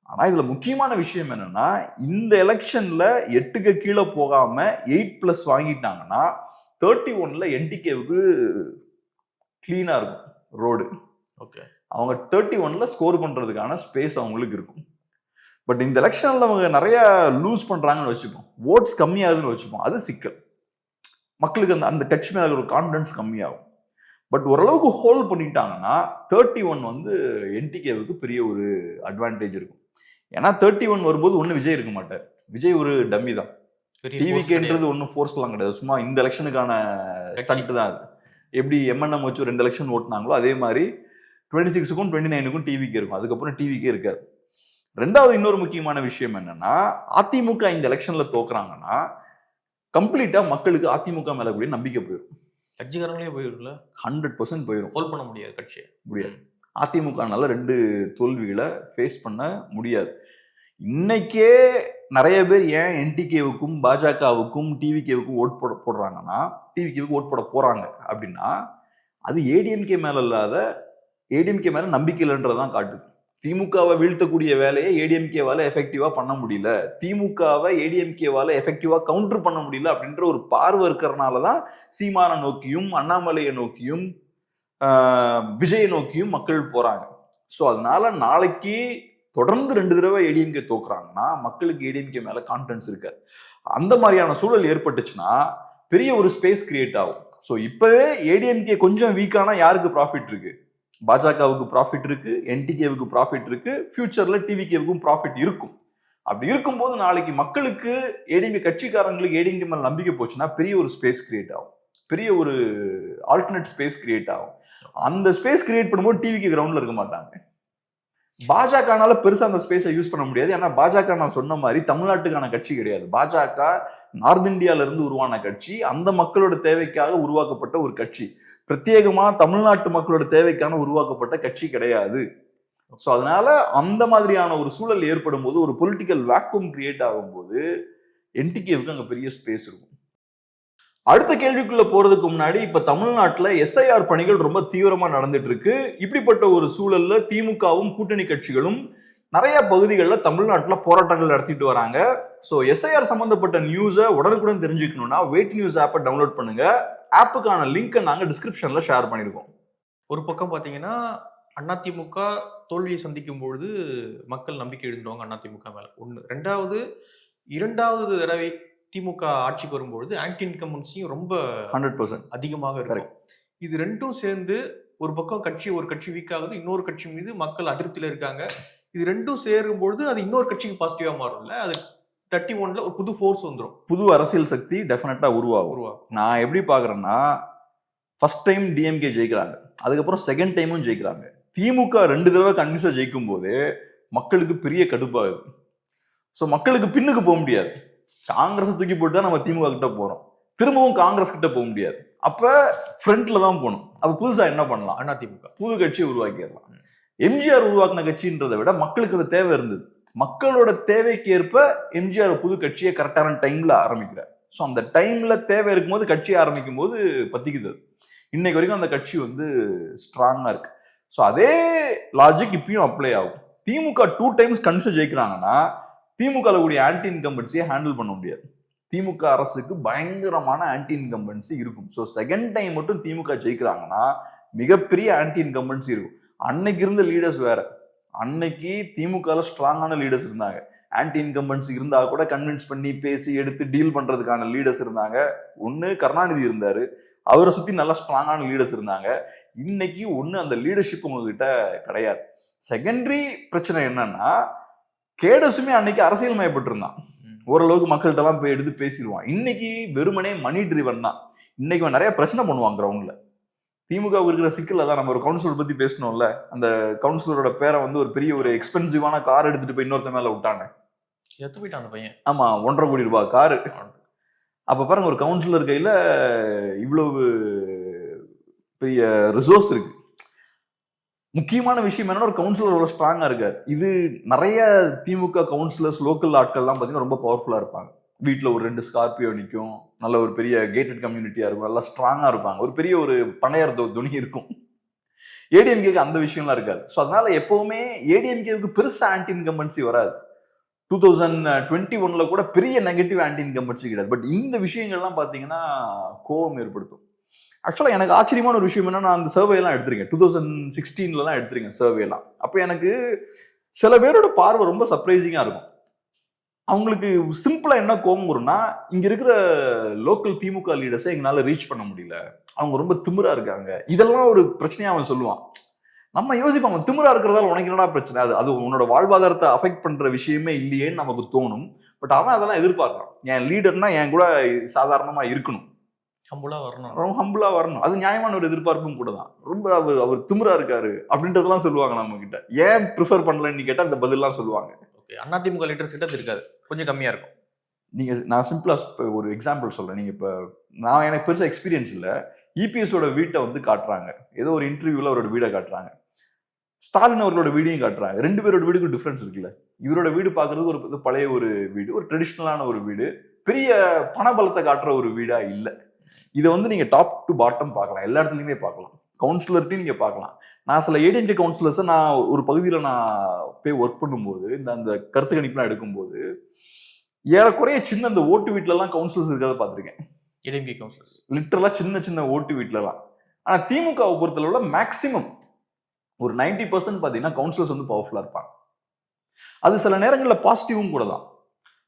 ஆனா இதுல முக்கியமான விஷயம் என்னன்னா, இந்த எலெக்ஷன்ல 8க்கு கீழே போகாம 8+ வாங்கிட்டாங்கன்னா 31ல என்டிகேவுக்கு கிளீனா இருக்கும் ரோடு. அவங்க 31ல ஸ்கோர் பண்றதுக்கான ஸ்பேஸ் அவங்களுக்கு இருக்கும். பட் இந்த எலெக்ஷன்ல அவங்க நிறைய லூஸ் பண்றாங்கன்னு வச்சுப்போம், ஓட்ஸ் கம்மியாகுதுன்னு வச்சுப்போம். அது சிக்கல். மக்களுக்கு அந்த கட்சி மேல ஒரு கான்பிடன்ஸ் கம்மியாகும். பட் ஓரளவுக்கு ஹோல்ட் பண்ணிட்டாங்கன்னா 31 வந்து என்டிகேவுக்கு பெரிய ஒரு அட்வான்டேஜ் இருக்கும். ஏன்னா 31 வரும்போது ஒண்ணு விஜய் இருக்க மாட்டார். விஜய் ஒரு டம்மி தான். டிவிகேன்றது ஒன்னும் ஃபோர்ஸ்லாம் கிடையாது. சும்மா இந்த எலெக்ஷனுக்கான ஸ்டண்ட் தான் அது. எப்படி எம்என்எம் வச்சு 2 எலெக்ஷன் ஓட்டினாங்களோ அதே மாதிரி 26க்கும் 29க்கும் டிவிக்கு இருக்கும். அதுக்கப்புறம் டிவிக்கே இருக்காது. ரெண்டாவது இன்னொரு முக்கியமான விஷயம் என்னன்னா, அதிமுக இந்த எலெக்ஷன்ல தோக்குறாங்கன்னா கம்ப்ளீட்டா மக்களுக்கு அதிமுக மேல கூடிய நம்பிக்கை போயிடும். கட்சிக்காரங்களே போயிரும்ல, 100% போயிடும். ஹோல்ட் பண்ண முடியாது, கட்சியை முடியாது. அதிமுகனால 2 தோல்விகளை ஃபேஸ் பண்ண முடியாது. இன்னைக்கே நிறைய பேர் ஏன் என்டிகேவுக்கும் பாஜகவுக்கும் டிவிகேவுக்கும் ஓட் போடுறாங்கன்னா, டிவிகேவுக்கு ஓட் போட போறாங்க அப்படின்னா, அது ஏடிஎம்கே மேல இல்லாத, ஏடிஎம்கே மேல நம்பிக்கை இல்லைன்றதான் காட்டுது. திமுகவை வீழ்த்தக்கூடிய வேலையை ஏடிஎம்கேவால எஃபெக்டிவா பண்ண முடியல, திமுகவை ஏடிஎம்கேவால எஃபெக்டிவா கவுண்டர் பண்ண முடியல அப்படின்ற ஒரு பார்வை இருக்கிறனாலதான் சீமானை நோக்கியும் அண்ணாமலையை நோக்கியும் விஜயை நோக்கியும் மக்கள் போறாங்க. ஸோ அதனால நாளைக்கு தொடர்ந்து 2 தடவை ஏடிஎம்கே தோக்குறாங்கன்னா மக்களுக்கு ஏடிஎம்கே மேல கான்பிடன்ஸ் இருக்காது. அந்த மாதிரியான சூழல் ஏற்பட்டுச்சுன்னா பெரிய ஒரு ஸ்பேஸ் கிரியேட் ஆகும். ஸோ இப்பவே ஏடிஎம்கே கொஞ்சம் வீக்கானா யாருக்கு ப்ராஃபிட் இருக்கு? பாஜகவுக்கு ப்ராஃபிட் இருக்கு, என்டிகேவுக்கு ப்ராஃபிட் இருக்கு, ஃபியூச்சர்ல டிவிகேவுக்கும் ப்ராஃபிட் இருக்கும். அப்படி இருக்கும்போது நாளைக்கு மக்களுக்கு ஏடிஎம்கே கட்சிக்காரங்களுக்கு ஏடிஎம்கே மேல நம்பிக்கை போச்சுன்னா பெரிய ஒரு ஸ்பேஸ் கிரியேட் ஆகும், பெரிய ஒரு ஆல்டர்னேட் ஸ்பேஸ் கிரியேட் ஆகும். அந்த ஸ்பேஸ் கிரியேட் பண்ணும்போது டிவிக்கு கிரவுண்ட்ல இருக்க மாட்டாங்க. பாஜகனால பெருசா அந்த ஸ்பேஸை யூஸ் பண்ண முடியாது. ஏன்னா பாஜக நான் சொன்ன மாதிரி தமிழ்நாட்டுக்கான கட்சி கிடையாது. பாஜக நார்த் இந்தியால இருந்து உருவான கட்சி, அந்த மக்களோட தேவைக்காக உருவாக்கப்பட்ட ஒரு கட்சி. பிரத்யேகமா தமிழ்நாட்டு மக்களோட தேவைக்கான உருவாக்கப்பட்ட கட்சி கிடையாது. ஸோ அதனால அந்த மாதிரியான ஒரு சூழல் ஏற்படும் போது, ஒரு பொலிட்டிக்கல் வேக்யூம் கிரியேட் ஆகும்போது என்டிகேவுக்கு அங்க பெரிய ஸ்பேஸ் இருக்கும். அடுத்த கேள்விக்குள்ள போறதுக்கு முன்னாடி, இப்ப தமிழ்நாட்டுல எஸ்ஐஆர் பணிகள் ரொம்ப தீவிரமா நடந்துட்டு இருக்கு. இப்படிப்பட்ட ஒரு சூழல்ல திமுகவும் கூட்டணி கட்சிகளும் நிறைய பகுதிகளில் தமிழ்நாட்டுல போராட்டங்கள் நடத்திட்டு வராங்க. ஸோ எஸ்ஐஆர் சம்பந்தப்பட்ட நியூஸை உடனுக்குடன் தெரிஞ்சுக்கணும்னா வெயிட் நியூஸ் ஆப்பை டவுன்லோட் பண்ணுங்க. ஆப்புக்கான லிங்கை நாங்க டிஸ்கிரிப்ஷன்ல ஷேர் பண்ணிருக்கோம். ஒரு பக்கம் பாத்தீங்கன்னா அதிமுக தோல்வியை சந்திக்கும் பொழுது மக்கள் நம்பிக்கை எழுந்துருவாங்க அதிமுக மேல. ஒண்ணு. இரண்டாவது தடவை திமுக ஆட்சிக்கு வரும்பொழுது ஆன்டி இன்கம்பன்சியும் ரொம்ப 100% அதிகமாக இருக்கும். இது ரெண்டும் சேர்ந்து ஒரு பக்கம் ஒரு கட்சி வீக் ஆகுது, இன்னொரு கட்சி மீது மக்கள் அதிருப்தியில இருக்காங்க. இது ரெண்டும் சேரும்பொழுது அது இன்னொரு கட்சிக்கு பாசிட்டிவா மாறும்ல. அது 31ல ஒரு புது ஃபோர்ஸ் வந்துடும், புது அரசியல் சக்தி டெஃபினட்டா உருவாகும். நான் எப்படி பாக்குறேன்னா, ஃபர்ஸ்ட் டைம் டிஎம்கே ஜெயிக்கிறாங்க, அதுக்கப்புறம் செகண்ட் டைமும் ஜெயிக்கிறாங்க. திமுக 2 தடவை கன்யூஸா ஜெயிக்கும் போது மக்களுக்கு பெரிய கடுப்பாகுது. ஸோ மக்களுக்கு பின்னுக்கு போக முடியாது. காங்கிரஸ் தூக்கி போட்டு தான் நம்ம திமுக கிட்ட போறோம், திரும்பவும் காங்கிரஸ் கிட்ட போக முடியாது. அப்ப ஃப்ரண்ட்ல தான் போகணும். அப்ப புதுசா என்ன பண்ணலாம்? அதிமுக புது கட்சியை உருவாக்கிடலாம். எம்ஜிஆர் உருவாக்கின கட்சின்றதை விட மக்களுக்கு அது தேவை இருந்தது. மக்களோட தேவைக்கு ஏற்ப எம்ஜிஆர் புது கட்சியை கரெக்டான டைம்ல ஆரம்பிக்கிறார். ஸோ அந்த டைம்ல தேவை இருக்கும்போது கட்சியை ஆரம்பிக்கும் போது பத்திக்குது. இன்னைக்கு வரைக்கும் அந்த கட்சி ஸ்ட்ராங்கா இருக்கு. ஸோ அதே லாஜிக் இப்பயும் அப்ளை ஆகும். திமுக 2 டைம்ஸ் கன்யூஸா ஜெயிக்கிறாங்கன்னா திமுக கூடிய ஆன்டி இன்கம்பன்சியை ஹேண்டில் பண்ண முடியாது. திமுக அரசுக்கு பயங்கரமான ஆன்டி இன்கம்பன்சி இருக்கும். ஸோ செகண்ட் டைம் மட்டும் திமுக ஜெயிக்கிறாங்கன்னா மிகப்பெரிய ஆன்டி இன்கம்பன்சி இருக்கும். அன்னைக்கு இருந்த லீடர்ஸ் வேற. அன்னைக்கு திமுக ஸ்ட்ராங்கான லீடர்ஸ் இருந்தாங்க. ஆன்டி இன்கம்பன்சி இருந்தா கூட கன்வின்ஸ் பண்ணி பேசி எடுத்து டீல் பண்றதுக்கான லீடர்ஸ் இருந்தாங்க. ஒன்னு கருணாநிதி இருந்தாரு, அவரை சுத்தி நல்லா ஸ்ட்ராங்கான லீடர்ஸ் இருந்தாங்க. இன்னைக்கு அந்த லீடர்ஷிப் உங்ககிட்ட கிடையாது. செகண்டரி பிரச்சனை என்னன்னா, கேடஸுமே அன்னைக்கு அரசியல் மயப்பட்டிருந்தான். ஓரளவுக்கு மக்கள்கிட்ட எல்லாம் போய் எடுத்து பேசிடுவான். இன்னைக்கு வெறுமனே மணி டிரிவன் தான். இன்னைக்கு நிறைய பிரச்சனை பண்ணுவாங்க கிரவுண்ட்ல. திமுக இருக்கிற சிக்கல் தான். நம்ம ஒரு கவுன்சிலர் பத்தி பேசணும்ல, அந்த கவுன்சிலரோட பேரை ஒரு பெரிய ஒரு எக்ஸ்பென்சிவான கார் எடுத்துட்டு போய் இன்னொருத்த மேல விட்டாங்க. எத்து போயிட்டான் அந்த பையன். ஆமா, 1.5 கோடி ரூபாய் காரு. அப்ப பாருங்க, ஒரு கவுன்சிலர் கையில இவ்வளவு பெரிய ரிசோர்ஸ் இருக்கு. முக்கியமான விஷயம் என்னன்னா, ஒரு கவுன்சிலர் ஸ்ட்ராங்கா இருக்காரு. இது நிறைய திமுக கவுன்சிலர்ஸ் லோக்கல் ஆட்கள்லாம் பாத்தீங்கன்னா ரொம்ப பவர்ஃபுல்லா இருப்பாங்க. வீட்டுல ஒரு 2 ஸ்கார்பியோ நிற்கும், நல்ல ஒரு பெரிய கேட்டட் கம்யூனிட்டியா இருக்கும், நல்லா ஸ்ட்ராங்கா இருப்பாங்க, ஒரு பெரிய ஒரு பணையர் துணி இருக்கும். ஏடிஎம்கேக்கு அந்த விஷயம்லாம் இருக்காது. ஸோ அதனால எப்பவுமே ஏடிஎம்கேவுக்கு பெருசா ஆன்டி இன்கம்பன்சி வராது. 2021ல கூட பெரிய நெகட்டிவ் ஆன்டி இன்கம்பன்சி கிடையாது. பட் இந்த விஷயங்கள்லாம் பாத்தீங்கன்னா கோபம் ஏற்படுத்தும். ஆக்சுவலா எனக்கு ஆச்சரியமான ஒரு விஷயம் என்னன்னா, நான் அந்த சர்வே எல்லாம் எடுத்திருக்கேன். 2016 எடுத்திருக்கேன் சர்வே எல்லாம். அப்ப எனக்கு சில பேரோட பார்வை ரொம்ப சர்ப்ரைசிங்கா இருக்கும். அவங்களுக்கு சிம்பிளா என்ன கோபம் வரும்னா, இங்க இருக்கிற லோக்கல் திமுக லீடர்ஸை எங்களால ரீச் பண்ண முடியல, அவங்க ரொம்ப திமிரா இருக்காங்க. இதெல்லாம் ஒரு பிரச்சனையா அவன் சொல்லுவான். நம்ம யோசிப்போம், திமிரா இருக்கிறதால உனக்கு என்னடா பிரச்சனை, அது உன்னோட வாழ்வாதாரத்தை அஃபெக்ட் பண்ற விஷயமே இல்லையேன்னு நமக்கு தோணும். பட் அவன் அதெல்லாம் எதிர்பார்க்கிறான். என் லீடர்னா என் கூட சாதாரணமா இருக்கணும், ஹம்புலா வரணும். அது நியாயமான ஒரு எதிர்பார்ப்பும் கூட தான். ரொம்ப அவர் திமிரா இருக்காரு அப்படின்றதெல்லாம் சொல்லுவாங்க நம்ம கிட்ட. ஏன் ப்ரிஃபர் பண்ணலன்னு கேட்டா அந்த பதிலாம் சொல்லுவாங்க. அதிமுக லீடர்ஸ் கிட்ட இருக்காது, கொஞ்சம் கம்மியா இருக்கும். நான் சிம்பிளா ஒரு எக்ஸாம்பிள் சொல்றேன். நீங்க இப்ப எனக்கு பெருசா எக்ஸ்பீரியன்ஸ் இல்ல. இபிஎஸோட வீட்டை காட்டுறாங்க, ஏதோ ஒரு இன்டர்வியூல அவரோட வீடை காட்டுறாங்க, ஸ்டாலின் அவர்களோட வீடையும் காட்டுறாங்க. 2 பேரோட வீடுக்கும் டிஃபரன்ஸ் இருக்குல்ல. இவரோட வீடு பாக்குறதுக்கு ஒரு பழைய ஒரு வீடு, ஒரு ட்ரெடிஷ்னலான ஒரு வீடு, பெரிய பணபலத்தை காட்டுற ஒரு வீடா இல்ல. இதை நீங்க டாப் டு பாட்டம் பார்க்கலாம், எல்லா இடத்துலயுமே பார்க்கலாம், கவுன்சிலர்ட்டையும் நீங்க பார்க்கலாம். நான் சில ஏடிஎம்கே கவுன்சிலர்ஸை நான் ஒரு பகுதியில் நான் போய் ஒர்க் பண்ணும்போது, அந்த கருத்து கணிப்புலாம் எடுக்கும்போது ஏறக்குறைய சின்ன அந்த ஓட்டு வீட்டிலலாம் கவுன்சிலர்ஸ் இருக்கிறத பார்த்துருக்கேன். ஏடிஎம்கே கவுன்சிலர்ஸ் லிட்டரலா சின்ன ஓட்டு வீட்டிலலாம். ஆனா திமுகவை பொறுத்தளவுல மேக்சிமம் ஒரு 90% பார்த்தீங்கன்னா கவுன்சிலர்ஸ் பவர்ஃபுல்லா இருப்பாங்க. அது சில நேரங்களில் பாசிட்டிவும் கூட தான்.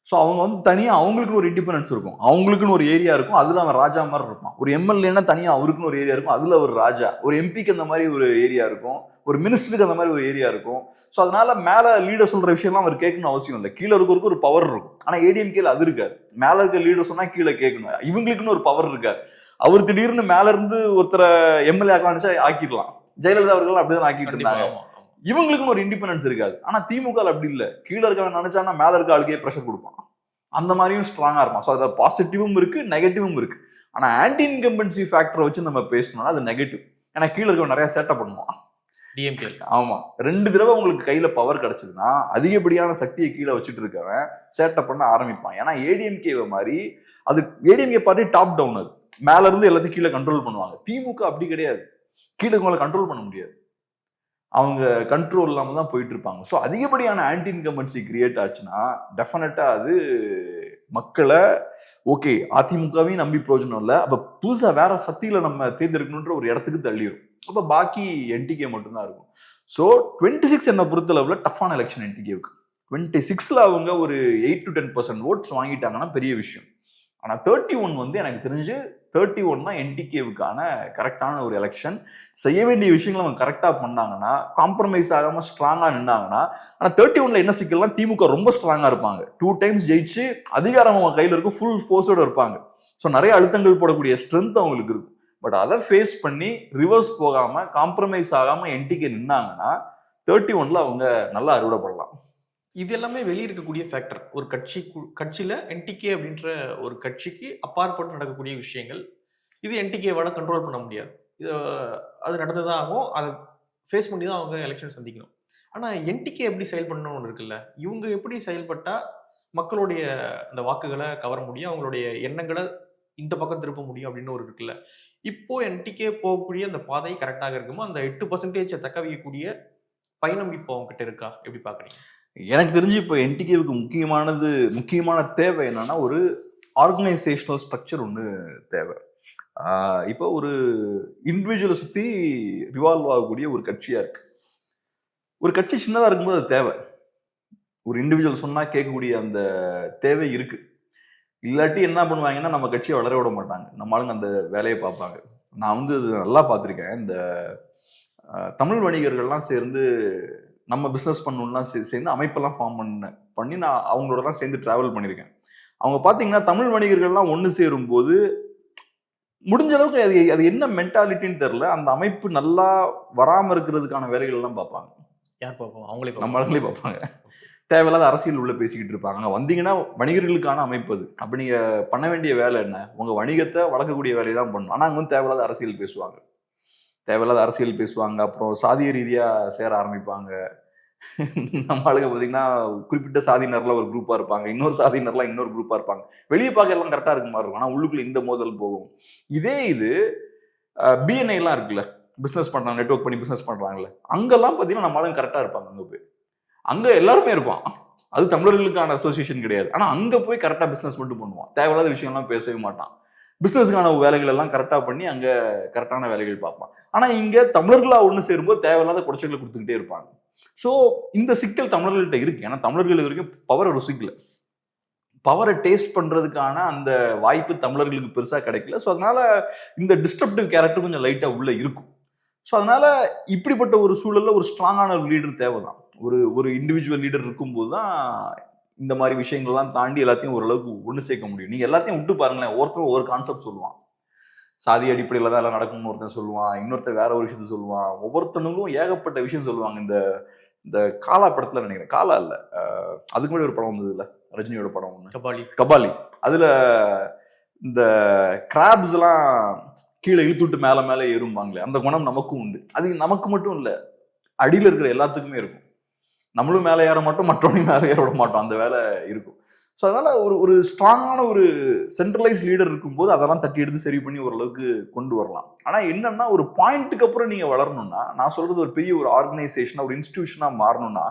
ஸோ அவங்க தனியாக அவங்களுக்குன்னு ஒரு இண்டிபெண்டன்ஸ் இருக்கும், அவங்களுக்குன்னு ஒரு ஏரியா இருக்கும், அதில் அவன் ராஜா மாதிரி இருப்பான். ஒரு எம்எல்ஏன்னா தனியாக அவருக்குன்னு ஒரு ஏரியா இருக்கும், அதில் ஒரு ராஜா. ஒரு எம்பிக்கு அந்த மாதிரி ஒரு ஏரியா இருக்கும், ஒரு மினிஸ்டருக்கு அந்த மாதிரி ஒரு ஏரியா இருக்கும். ஸோ அதனால மேலே லீடர் சொல்கிற விஷயம்லாம் அவர் கேட்கணும் அவசியம் இல்லை. கீழே இருக்கிறதுக்கு ஒரு பவர் இருக்கும். ஆனால் ஏடிஎம்கேல அது இருக்காது. மேலே இருக்க லீடர் சொன்னால் கீழே கேட்கணும், இவங்களுக்குன்னு ஒரு பவர் இருக்காது. அவர் திடீர்னு மேல இருந்து ஒருத்தரை எம்எல்ஏ ஆக்கிடலாம். ஜெயலலிதா அவர்கள் அப்படிதான் ஆக்கிட்டு இருந்தாங்க. இவங்களுக்குன்னு ஒரு இண்டிபெண்டன்ஸ் இருக்காது. ஆனா திமுக அப்படி இல்லை. கீழே இருக்கவன் நினைச்சானா மேல இருக்க ஆளுக்கே ப்ரெஷர் கொடுப்பான். அந்த மாதிரியும் ஸ்ட்ராங்கா இருப்பான். ஸோ அதில் பாசிட்டிவும் இருக்கு, நெகட்டிவும் இருக்கு. ஆனா ஆன்டி இன்கம்பன்சி ஃபேக்டரை வச்சு நம்ம பேசணும்னா அது நெகட்டிவ். ஏன்னா கீழே இருக்கவன் நிறைய சேட்டை பண்ணுவான். டிஎம்கே ஆமா, 2 தடவை உங்களுக்கு கையில பவர் கிடைச்சதுன்னா அதிகப்படியான சக்தியை கீழே வச்சுட்டு இருக்கவன் சேட்டை பண்ண ஆரம்பிப்பான். ஏன்னா ஏடிஎம்கே மாதிரி அது ஏடிஎம்கே பார்ட்டி டாப் டவுன், அது மேல இருந்து எல்லாத்தையும் கீழே கண்ட்ரோல் பண்ணுவாங்க. திமுக அப்படி கிடையாது. கீழே உங்களை கண்ட்ரோல் பண்ண முடியாது. அவங்க கண்ட்ரோல் இல்லாம தான் போயிட்டு இருப்பாங்க. ஸோ அதிகப்படியான ஆன்டி இன்கம்பன்சி கிரியேட் ஆச்சுன்னா டெஃபினட்டா அது மக்களை ஓகே அதிமுகவையும் நம்பி பிரயோஜனம் இல்லை, அப்ப புதுசா வேற சக்தியில நம்ம தேர்ந்தெடுக்கணுன்ற ஒரு இடத்துக்கு தள்ளிடும். அப்ப பாக்கி என்டிகே மட்டும்தான் இருக்கும். ஸோ 26 என்ன பொறுத்தளவுல டஃப்பான எலெக்ஷன் என்டிகேவுக்கு. 26ல அவங்க ஒரு 8 to 10% ஓட்ஸ் வாங்கிட்டாங்கன்னா பெரிய விஷயம். ஆனா 31 வந்து எனக்கு தெரிஞ்சு 31 தான் என்டிகேவுக்கான கரெக்டான ஒரு எலெக்ஷன். செய்ய வேண்டிய விஷயங்களை அவங்க கரெக்டா பண்ணாங்கன்னா, காம்ப்ரமைஸ் ஆகாம ஸ்ட்ராங்கா நின்னாங்கன்னா. ஆனா 31ல என்ன சிக்கல்னா திமுக ரொம்ப ஸ்ட்ராங்கா இருப்பாங்க. 2 times ஜெயிச்சு அதிகாரம் அவங்க கையில இருக்கும், ஃபுல் ஃபோர்ஸோட இருப்பாங்க. ஸோ நிறைய அழுத்தங்கள் போடக்கூடிய ஸ்ட்ரென்த் அவங்களுக்கு இருக்கும். பட் அதை ஃபேஸ் பண்ணி ரிவர்ஸ் போகாம காம்ப்ரமைஸ் ஆகாம என்டிகே நின்னாங்கன்னா 31ல அவங்க நல்லா அறுவடை பண்ணலாம். இது எல்லாமே வெளியே இருக்கக்கூடிய ஃபேக்டர். ஒரு கட்சியில என்டிகே அப்படின்ற ஒரு கட்சிக்கு அப்பாற்பட்டு நடக்கக்கூடிய விஷயங்கள். இது என்டிகேவால கண்ட்ரோல் பண்ண முடியாது. இது அது நடந்துதான் ஆகும். அதை ஃபேஸ் பண்ணி தான் அவங்க எலெக்ஷன் சந்திக்கணும். ஆனா என்டிகே எப்படி செயல்படணும்னு ஒன்று இருக்குல்ல, இவங்க எப்படி செயல்பட்டா மக்களுடைய அந்த வாக்குகளை கவர முடியும், அவங்களுடைய எண்ணங்களை இந்த பக்கம் திருப்ப முடியும் அப்படின்னு ஒரு இருக்குல்ல. இப்போ என்டிகே போகக்கூடிய அந்த பாதை கரெக்டாக இருக்குமோ, அந்த 8% தக்க வைக்கக்கூடிய பயணம் இப்போ அவங்க கிட்ட இருக்கா? எப்படி பாக்குறீங்க? எனக்கு தெரிஞ்சு இப்போ என்டிகேவுக்கு முக்கியமான தேவை என்னன்னா ஒரு ஆர்கனைசேஷனல் ஸ்ட்ரக்சர் ஒன்று தேவை. இப்போ ஒரு இண்டிவிஜுவலை சுத்தி ரிவால்வ் ஆகக்கூடிய ஒரு கட்சியா இருக்கு. ஒரு கட்சி சின்னதா இருக்கும்போது அது தேவை. ஒரு இண்டிவிஜுவல் சொன்னா கேட்கக்கூடிய அந்த தேவை இருக்கு. இல்லாட்டி என்ன பண்ணுவாங்கன்னா நம்ம கட்சியை வளர விட மாட்டாங்க, நம்ம ஆளுங்க அந்த வேலையை பார்ப்பாங்க. நான் வந்து நல்லா பார்த்துருக்கேன். இந்த தமிழ் வணிகர்கள்லாம் சேர்ந்து நம்ம பிஸ்னஸ் பண்ணணும்லாம் சேர்ந்து அமைப்பெல்லாம் ஃபார்ம் பண்ணி நான் அவங்களோடலாம் சேர்ந்து டிராவல் பண்ணியிருக்கேன். அவங்க பார்த்தீங்கன்னா தமிழ் வணிகர்கள்லாம் ஒன்று சேரும் போது முடிஞ்ச அளவுக்கு அது என்ன மென்டாலிட்டின்னு தெரியல, அந்த அமைப்பு நல்லா வராமல் இருக்கிறதுக்கான வேலைகள் எல்லாம் பார்ப்பாங்க. யார் பார்ப்போம்? அவங்களே நம்ம ஆளுங்களே பார்ப்பாங்க. தேவையில்லாத அரசியல் உள்ள பேசிக்கிட்டு இருப்பாங்க. வந்தீங்கன்னா வணிகர்களுக்கான அமைப்பு அது. அப்ப நீங்க பண்ண வேண்டிய வேலை என்ன? உங்க வணிகத்தை வளர்க்கக்கூடிய வேலையை தான் பண்ணணும். ஆனா அங்க வந்து தேவையில்லாத அரசியல் பேசுவாங்க. அப்புறம் சாதிய ரீதியா சேர ஆரம்பிப்பாங்க. நம்ம ஆளுங்க பாத்தீங்கன்னா குறிப்பிட்ட சாதியினர்ல ஒரு குரூப்பா இருப்பாங்க, இன்னொரு சாதியினர்லாம் இன்னொரு குரூப்பா இருப்பாங்க. வெளியே பார்க்க எல்லாம் கரெக்டா இருக்க மாதிரி இருக்கும், ஆனா உள்ளுக்குள்ள இந்த மோதல் போகும். இது பிஎன்ஐ எல்லாம் இருக்குல்ல, பிசினஸ் பண்றாங்க, நெட்வொர்க் பண்ணி பிசினஸ் பண்றாங்கல்ல, அங்கெல்லாம் பாத்தீங்கன்னா நம்ம ஆளுங்க கரெக்டா இருப்பாங்க. அங்க போய் அங்க எல்லாருமே இருப்பான். அது தமிழர்களுக்கான அசோசியேஷன் கிடையாது. ஆனா அங்க போய் கரெக்டா பிசினஸ் மட்டும் பண்ணுவான். தேவையில்லாத விஷயம்லாம் பேசவே மாட்டான். பிசினஸ்க்கான வேலைகள் எல்லாம் கரெக்டா பண்ணி அங்க கரெக்டான வேலைகள் பார்ப்பான். ஆனா இங்க தமிழர்களா ஒண்ணு சேரும்போது தேவையில்லாத குறைச்சல்களை கொடுத்துக்கிட்டே இருப்பாங்க. சோ இந்த சிக்கல் தமிழர்கள்ட்ட இருக்கு. ஏன்னா தமிழர்கள் வரைக்கும் பவரை ருசிக்கல, பவரை டேஸ்ட் பண்றதுக்கான அந்த வாய்ப்பு தமிழர்களுக்கு பெருசா கிடைக்கல. ஸோ அதனால இந்த டிஸ்ட்ரப்டிவ் கேரக்டர் கொஞ்சம் லைட்டா உள்ள இருக்கும். ஸோ அதனால இப்படிப்பட்ட ஒரு சூழல்ல ஒரு ஸ்ட்ராங்கான ஒரு லீடர் தேவைதான். ஒரு இண்டிவிஜுவல் லீடர் இருக்கும்போது தான் இந்த மாதிரி விஷயங்கள்லாம் தாண்டி எல்லாத்தையும் ஓரளவுக்கு ஒன்று சேர்க்க முடியும். நீங்க எல்லாத்தையும் விட்டு பாருங்களேன், ஒருத்தர் ஒரு கான்செப்ட் சொல்லுவான், சாதி அடிப்படையில் தான் எல்லாம் நடக்கும்னு ஒருத்தன் சொல்லுவான், இன்னொருத்தர் வேற ஒரு விஷயத்த சொல்லுவான், ஒவ்வொருத்தனுக்கும் ஏகப்பட்ட விஷயம் சொல்லுவாங்க. இந்த காலா படத்துல நினைக்கிறேன், காலா இல்ல அதுக்கு முன்னாடி ஒரு படம் வந்தது இல்ல, ரஜினியோட படம் ஒண்ணு, கபாலி. அதுல இந்த கிராப்ஸ் எல்லாம் கீழே இழுத்துட்டு மேல மேல ஏறும்பாங்களே, அந்த குணம் நமக்கும் உண்டு. அது நமக்கு மட்டும் இல்ல, அடியில் இருக்கிற எல்லாத்துக்குமே இருக்கும். நம்மளும் மேலே ஏற மாட்டோம், மற்றவனையும் மேலே ஏற விட மாட்டோம், அந்த வேலை இருக்கும். ஸோ அதனால ஒரு ஸ்ட்ராங்கான ஒரு சென்ட்ரலைஸ் லீடர் இருக்கும்போது அதெல்லாம் தட்டி எடுத்து சரி பண்ணி ஓரளவுக்கு கொண்டு வரலாம். ஆனால் என்னன்னா ஒரு பாயிண்ட்டுக்கு அப்புறம் நீங்க வளரணும்னா, நான் சொல்றது ஒரு பெரிய ஒரு ஆர்கனைசேஷனா ஒரு இன்ஸ்டிடியூஷனா மாறணும்னா,